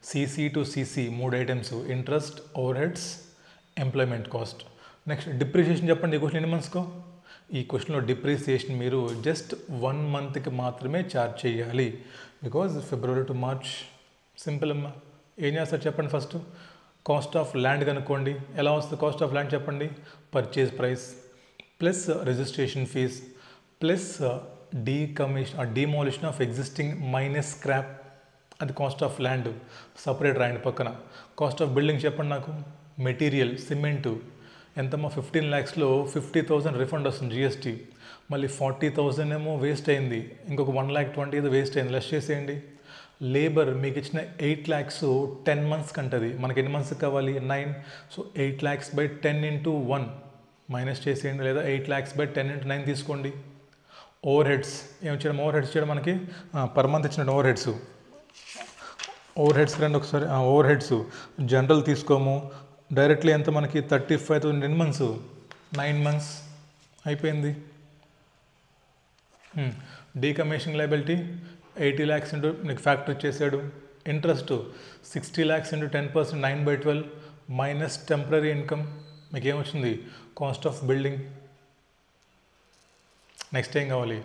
CC to CC 3 items, interest, over heads, employment cost. Next depreciation చెప్పండి. ఈ క్వశ్చన్ ఎన్ని మంత్స్కో? ఈ క్వశ్చన్లో డిప్రిసియేషన్ మీరు జస్ట్ 1 monthకి మాత్రమే ఛార్జ్ చేయాలి. Because February to March. Simple అమ్మా. ఏం చేస్తారు చెప్పండి. ఫస్ట్ కాస్ట్ ఆఫ్ ల్యాండ్ కనుక్కోండి. ఎలా వస్తుంది కాస్ట్ ఆఫ్ ల్యాండ్ చెప్పండి? Purchase price plus registration fees plus demolition of existing minus scrap. అది కాస్ట్ ఆఫ్ ల్యాండ్. సపరేట్ రాయండి పక్కన. కాస్ట్ ఆఫ్ బిల్డింగ్ చెప్పండి నాకు. మెటీరియల్, సిమెంటు ఎంతమ్మా, 15 lakhsలో 50,000 రిఫండ్ వస్తుంది జిఎస్టీ. మళ్ళీ 40,000 ఏమో వేస్ట్ అయింది, ఇంకొక 1,20,000 ఏదో వేస్ట్ అయింది. లెస్ చేసేయండి. లేబర్ మీకు ఇచ్చిన 8 lakhs 10 months కంటది. మనకి ఎన్ని మంత్స్కి కావాలి, 9. So 8 lakhs by 10 into 1 minus చేసేయండి, లేదా 8 lakhs by 10 into 9 తీసుకోండి. ఓవర్ హెడ్స్ ఏమిచ్చాడు, ఓవర్ హెడ్స్ చేయడం మనకి పర్ మంత్ ఇచ్చినట్టు ఓవర్ హెడ్స్. రండి ఒకసారి. ఓవర్ హెడ్స్ జనరల్ తీసుకోము, డైరెక్ట్లీ ఎంత మనకి 35,000. ఎన్ని మంత్స్, 9 months. అయిపోయింది. డీకమిషనింగ్ లయబిలిటీ 80 lakhs ఇంటూ నీకు ఫ్యాక్టర్ చేశాడు. Interest 60 lakhs into 10%, 9/12 minus temporary income. మీకు ఏమొచ్చింది, కాస్ట్ ఆఫ్ బిల్డింగ్. నెక్స్ట్ ఏం కావాలి,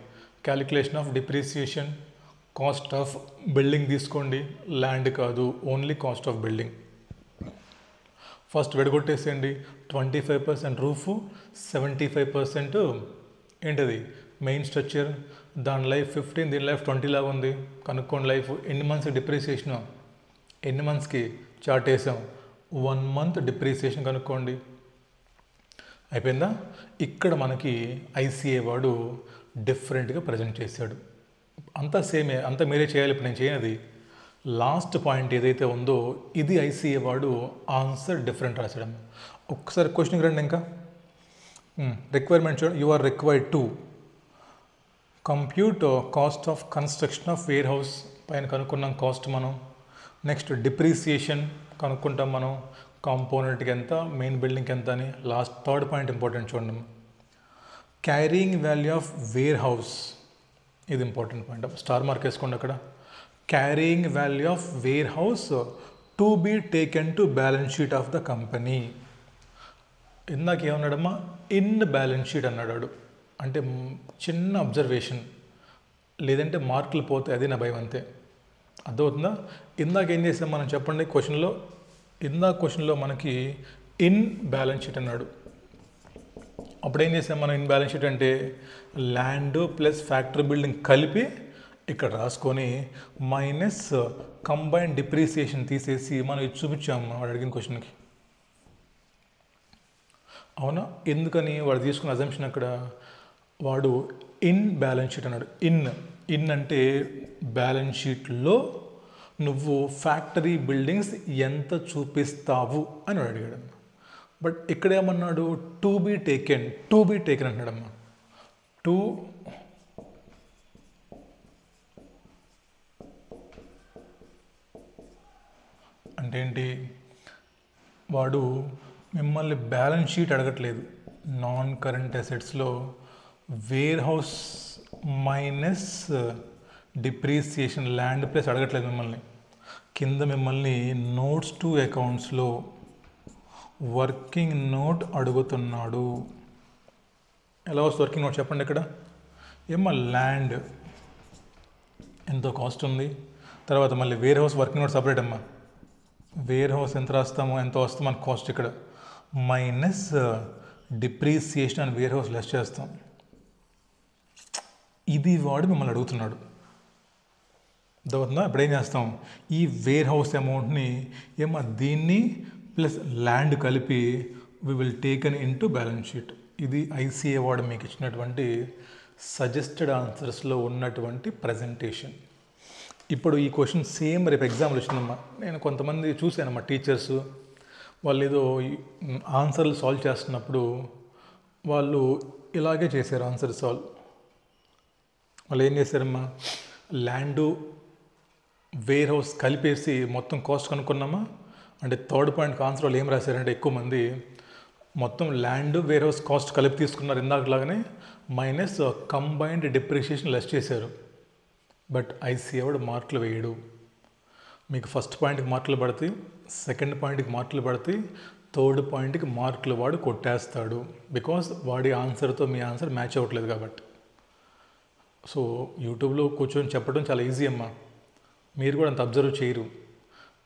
calculation of depreciation. Cost of building తీసుకోండి, ల్యాండ్ కాదు, only cost of building. First విడగొట్టేసేయండి. 25% రూఫ్, 75% ఏంటిది మెయిన్ స్ట్రక్చర్. దాని లైఫ్ 15, దీని లైఫ్ 20 లాగా ఉంది. కనుక్కోండి లైఫ్. ఎన్ని మంత్స్ డిప్రిసియేషన్, ఎన్ని మంత్స్కి చార్ట్ వేసాం, 1 month డిప్రిసియేషన్ కనుక్కోండి. అయిపోయిందా? ఇక్కడ మనకి ఐసీఏ వాడు డిఫరెంట్గా ప్రజెంట్ చేశాడు. అంతా సేమే, అంతా మీరే చేయాలి. ఇప్పుడు నేను చేయనది లాస్ట్ పాయింట్ ఏదైతే ఉందో ఇది ఐసీఏ వాడు ఆన్సర్ డిఫరెంట్ రాశాడు. ఒక్కసారి క్వశ్చన్కి రండి. ఇంకా రిక్వైర్మెంట్ చూడండి. You are required to compute cost of construction of warehouse. పైన కనుక్కున్నాం కాస్ట్ మనం. నెక్స్ట్ డిప్రిసియేషన్ కనుక్కుంటాం మనం, కాంపోనెంట్కి ఎంత, మెయిన్ బిల్డింగ్కి ఎంత అని. లాస్ట్ థర్డ్ పాయింట్ ఇంపార్టెంట్ చూడండి, carrying value of warehouse. ఇది ఇంపార్టెంట్ పాయింట్. స్టార్ మార్క్ వేసుకోండి అక్కడ. Carrying value of warehouse to be taken to balance sheet of the company. ఇందాక ఏమన్నాడమ్మా, ఇన్ బ్యాలెన్స్ షీట్ అన్నాడు. అంటే చిన్న అబ్జర్వేషన్, లేదంటే మార్కులు పోతాయి, అది నా భయం అంతే. అర్థమవుతుందా? ఇందాక ఏం చేసాం మనం చెప్పండి. క్వశ్చన్లో ఇందా క్వశ్చన్లో మనకి ఇన్ బ్యాలెన్స్ షీట్ అన్నాడు. అప్పుడు ఏం చేసాం మనం? ఇన్ బ్యాలెన్స్ షీట్ అంటే ల్యాండ్ ప్లస్ ఫ్యాక్టరీ బిల్డింగ్ కలిపి ఇక్కడ రాసుకొని మైనస్ కంబైన్ డిప్రిసియేషన్ తీసేసి మనం ఇది చూపించాము వాడు అడిగిన క్వశ్చన్కి. అవునా? ఎందుకని వాడు తీసుకున్న అజంప్షన్ అక్కడ వాడు ఇన్ బ్యాలెన్స్ షీట్ అన్నాడు. ఇన్ అంటే బ్యాలెన్స్ షీట్లో నువ్వు ఫ్యాక్టరీ బిల్డింగ్స్ ఎంత చూపిస్తావు అని అడిగాడు. బట్ ఇక్కడేమన్నాడు? టు బీ టేకెన్ అంటున్నాడమ్మా. టు అంటే ఏంటి? వాడు మిమ్మల్ని బ్యాలెన్స్ షీట్ అడగట్లేదు. నాన్ కరెంట్ అసెట్స్లో warehouse minus depreciation land plus అడగట్లేదు మిమ్మల్ని. కింద మిమ్మల్ని నోట్స్ టు అకౌంట్స్లో వర్కింగ్ నోట్ అడుగుతున్నాడు. ఎలా వస్తుంది వర్కింగ్ నోట్ చెప్పండి. ఇక్కడ ఏమో ల్యాండ్ ఎంతో కాస్ట్ ఉంది, తర్వాత మళ్ళీ warehouse working note separate అమ్మా. వేర్ హౌస్ ఎంత రాస్తామో ఎంత వస్తుందో మనకు కాస్ట్ ఇక్కడ మైనస్ డిప్రిసియేషన్ అని వేర్ హౌస్ లెస్ చేస్తాం. ఇది వాడు మిమ్మల్ని అడుగుతున్నాడు. అర్థమవుతుందా? ఇప్పుడు ఏం చేస్తాం? ఈ వేర్ హౌస్ అమౌంట్ని ఏమో దీన్ని ప్లస్ ల్యాండ్ కలిపి we will taken into balance sheet. ఇది ఐసీఏ వాడు మీకు ఇచ్చినటువంటి సజెస్టెడ్ ఆన్సర్స్లో ఉన్నటువంటి ప్రజెంటేషన్. ఇప్పుడు ఈ క్వశ్చన్ సేమ్ రేపు ఎగ్జామ్లో వచ్చిందమ్మా. నేను కొంతమంది చూశానమ్మా టీచర్స్, వాళ్ళు ఏదో ఆన్సర్లు సాల్వ్ చేస్తున్నప్పుడు వాళ్ళు ఇలాగే చేశారు ఆన్సర్ సాల్వ్. వాళ్ళు ఏం చేశారమ్మా? ల్యాండు వేర్ హౌస్ కలిపేసి మొత్తం కాస్ట్ కనుక్కున్నామా అంటే థర్డ్ పాయింట్కి ఆన్సర్ వాళ్ళు ఏం రాశారంటే ఎక్కువ మంది మొత్తం ల్యాండ్ వేర్ హౌస్ కాస్ట్ కలిపి తీసుకున్నారు ఇందాకలాగానే, మైనస్ కంబైన్డ్ డిప్రిషియేషన్ లెస్ చేశారు. బట్ ఐసీఏ వాడు మార్కులు వేయడు. మీకు ఫస్ట్ పాయింట్కి మార్కులు పడతాయి, సెకండ్ పాయింట్కి మార్కులు పడతాయి, థర్డ్ పాయింట్కి మార్కులు వాడు కొట్టేస్తాడు. బికాస్ వాడి ఆన్సర్తో మీ ఆన్సర్ మ్యాచ్ అవ్వట్లేదు కాబట్టి. సో యూట్యూబ్లో కూర్చొని చెప్పడం చాలా ఈజీ అమ్మా, మీరు కూడా అంత అబ్జర్వ్ చేయరు.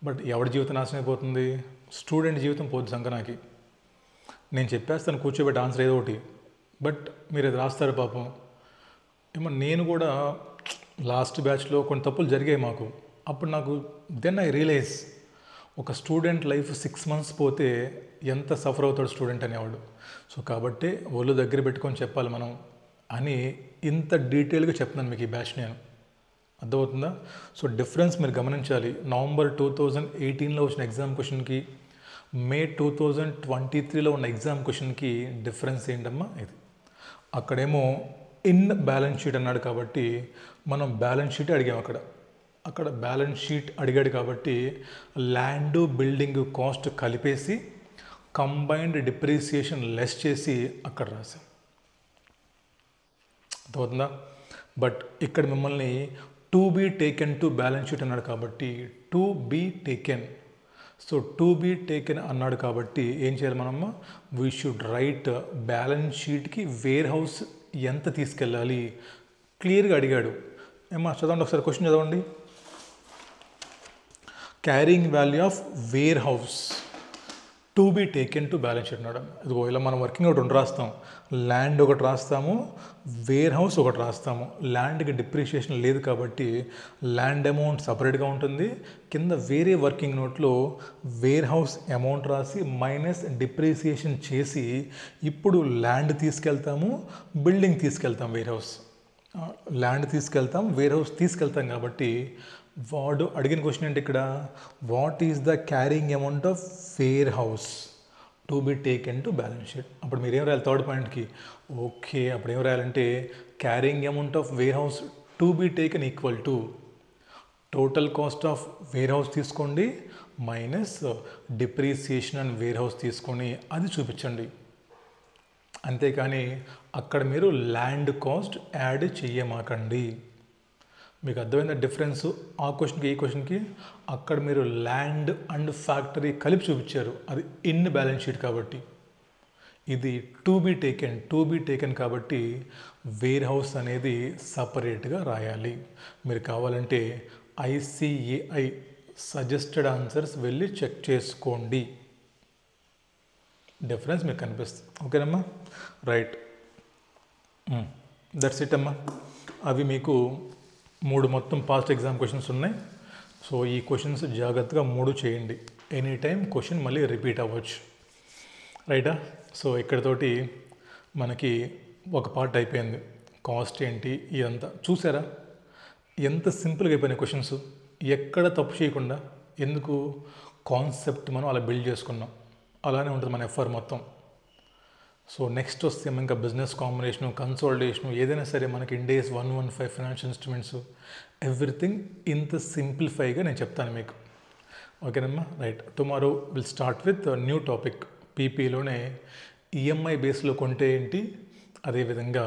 బట్ ఎవరి జీవితం నాశనం అయిపోతుంది? స్టూడెంట్ జీవితం పోతుంది సంకనాకి. నేను చెప్పేస్తాను కూర్చోబెట్టి ఆన్సర్ ఏదో ఒకటి, బట్ మీరు అది రాస్తారు పాపం. ఏమో నేను కూడా లాస్ట్ బ్యాచ్లో కొన్ని తప్పులు జరిగాయి మాకు. అప్పుడు నాకు దెన్ ఐ రియలైజ్ ఒక స్టూడెంట్ లైఫ్ 6 months పోతే ఎంత సఫర్ అవుతాడు స్టూడెంట్ అనేవాడు. సో కాబట్టి ఒళ్ళు దగ్గర పెట్టుకొని చెప్పాలి మనం అని ఇంత డీటెయిల్గా చెప్తున్నాను మీకు ఈ బ్యాచ్ నేను. అర్థమవుతుందా? సో డిఫరెన్స్ మీరు గమనించాలి. నవంబర్ 2018లో వచ్చిన ఎగ్జామ్ క్వశ్చన్కి మే 2023లో ఉన్న ఎగ్జామ్ క్వశ్చన్కి డిఫరెన్స్ ఏంటమ్మా ఇది. అక్కడేమో ఇన్ బ్యాలెన్స్ షీట్ అన్నాడు కాబట్టి మనం బ్యాలెన్స్ షీట్ అడిగాం. అక్కడ బ్యాలెన్స్ షీట్ అడిగాడు కాబట్టి ల్యాండ్ బిల్డింగ్ కాస్ట్ కలిపేసి కంబైన్డ్ డిప్రిసియేషన్ లెస్ చేసి అక్కడ రాసాం. అర్థమవుతుందా? బట్ ఇక్కడ మిమ్మల్ని to be taken to balance sheet అన్నాడు కాబట్టి to be taken. So to be taken అన్నాడు కాబట్టి ఏం చేయాలి మనమ్మ? We should write balance sheet warehouse ఎంత తీసుకెళ్ళాలి క్లియర్గా అడిగాడు. ఏమా చదవండి ఒకసారి క్వశ్చన్ చదవండి. Carrying value of warehouse to be taken to balance sheet అన్నాడు. ఇదిగో ఇలా మనం వర్కింగ్ అవుట్ రెండు రాస్తాం. ల్యాండ్ ఒకటి రాస్తాము, వేర్ హౌస్ ఒకటి రాస్తాము. ల్యాండ్కి డిప్రిషియేషన్ లేదు కాబట్టి ల్యాండ్ అమౌంట్ సపరేట్గా ఉంటుంది. కింద వేరే వర్కింగ్ నోట్లో వేర్ హౌస్ అమౌంట్ రాసి మైనస్ డిప్రిసియేషన్ చేసి ఇప్పుడు ల్యాండ్ తీసుకెళ్తాము, బిల్డింగ్ తీసుకెళ్తాం. వేర్ హౌస్ ల్యాండ్ తీసుకెళ్తాం, వేర్ హౌస్ తీసుకెళ్తాం. కాబట్టి వాడు అడిగిన క్వశ్చన్ ఏంటి ఇక్కడ? What is the carrying amount of warehouse to be taken to balance sheet. అప్పుడు మీరు ఏం రాయాలి థర్డ్ పాయింట్కి? ఓకే, అప్పుడు ఏం రాయాలంటే carrying amount of warehouse to be taken equal to total cost of warehouse తీసుకోండి minus depreciation and warehouse తీసుకొని అది చూపించండి. అంతేకాని అక్కడ మీరు ల్యాండ్ కాస్ట్ యాడ్ చెయ్యమాకండి. మీకు అర్థమైందా డిఫరెన్స్? ఆ క్వశ్చన్కి ఈ క్వశ్చన్కి అక్కడ మీరు ల్యాండ్ అండ్ ఫ్యాక్టరీ కలిపి చూపించారు, అది ఇన్ బ్యాలెన్స్ షీట్ కాబట్టి. ఇది టు బీ టేకెన్ కాబట్టి వేర్ హౌస్ అనేది సపరేట్గా రాయాలి. మీరు కావాలంటే ICAI సజెస్టెడ్ ఆన్సర్స్ వెళ్ళి చెక్ చేసుకోండి. డిఫరెన్స్ మీకు కనిపిస్తుంది. ఓకేనమ్మా, రైట్. దట్స్ ఇట్ అమ్మా. అవి మీకు 3 మొత్తం పాస్ట్ ఎగ్జామ్ క్వశ్చన్స్ ఉన్నాయి. సో ఈ క్వశ్చన్స్ జాగ్రత్తగా 3 చేయండి. ఎనీ టైం క్వశ్చన్ మళ్ళీ రిపీట్ అవ్వచ్చు, రైటా? సో ఇక్కడతోటి మనకి ఒక పార్ట్ అయిపోయింది. కాస్ట్ ఏంటి ఇదంతా చూసారా, ఎంత సింపుల్గా అయిపోయినాయి క్వశ్చన్స్, ఎక్కడ తప్పు చేయకుండా. ఎందుకు? కాన్సెప్ట్ మనం అలా బిల్డ్ చేసుకున్నాం. అలానే ఉంటుంది మన ఎఫ్ఆర్ మొత్తం. సో నెక్స్ట్ వస్తే ఇంకా బిజినెస్ కాంబినేషను, కన్సాలిడేషను, ఏదైనా సరే మనకి ఇండేస్ 115 ఫైనాన్షియల్ ఇన్స్ట్రుమెంట్స్, ఎవ్రీథింగ్ ఇంత సింప్లిఫైగా నేను చెప్తాను మీకు. ఓకేనమ్మా, right. Tomorrow will start with new topic. పీపీలోనే ఈఎంఐ బేస్లో కొంటే ఏంటి, అదేవిధంగా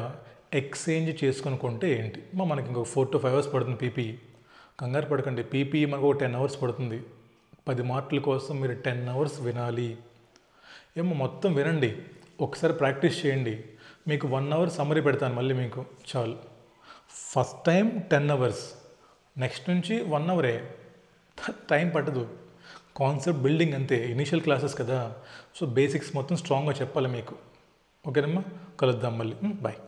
ఎక్స్చేంజ్ చేసుకొని కొంటే ఏంటి. మనకి ఇంకొక 4 to 5 hours పడుతుంది పీపీ. కంగారు పడకండి, పీపీ మనకు ఒక 10 hours పడుతుంది. 10 మార్కుల కోసం మీరు 10 hours వినాలి. మొత్తం వినండి, ఒకసారి ప్రాక్టీస్ చేయండి. మీకు 1 hour సమ్మరీ పెడతాను మళ్ళీ మీకు, చాలు. ఫస్ట్ టైం 10 hours, నెక్స్ట్ నుంచి 1 hour, టైం పట్టదు. కాన్సెప్ట్ బిల్డింగ్ అంతే, ఇనీషియల్ క్లాసెస్ కదా. సో బేసిక్స్ మొత్తం స్ట్రాంగ్గా చెప్పాలి మీకు. ఓకేనమ్మా, కలుద్దాం మళ్ళీ. బాయ్.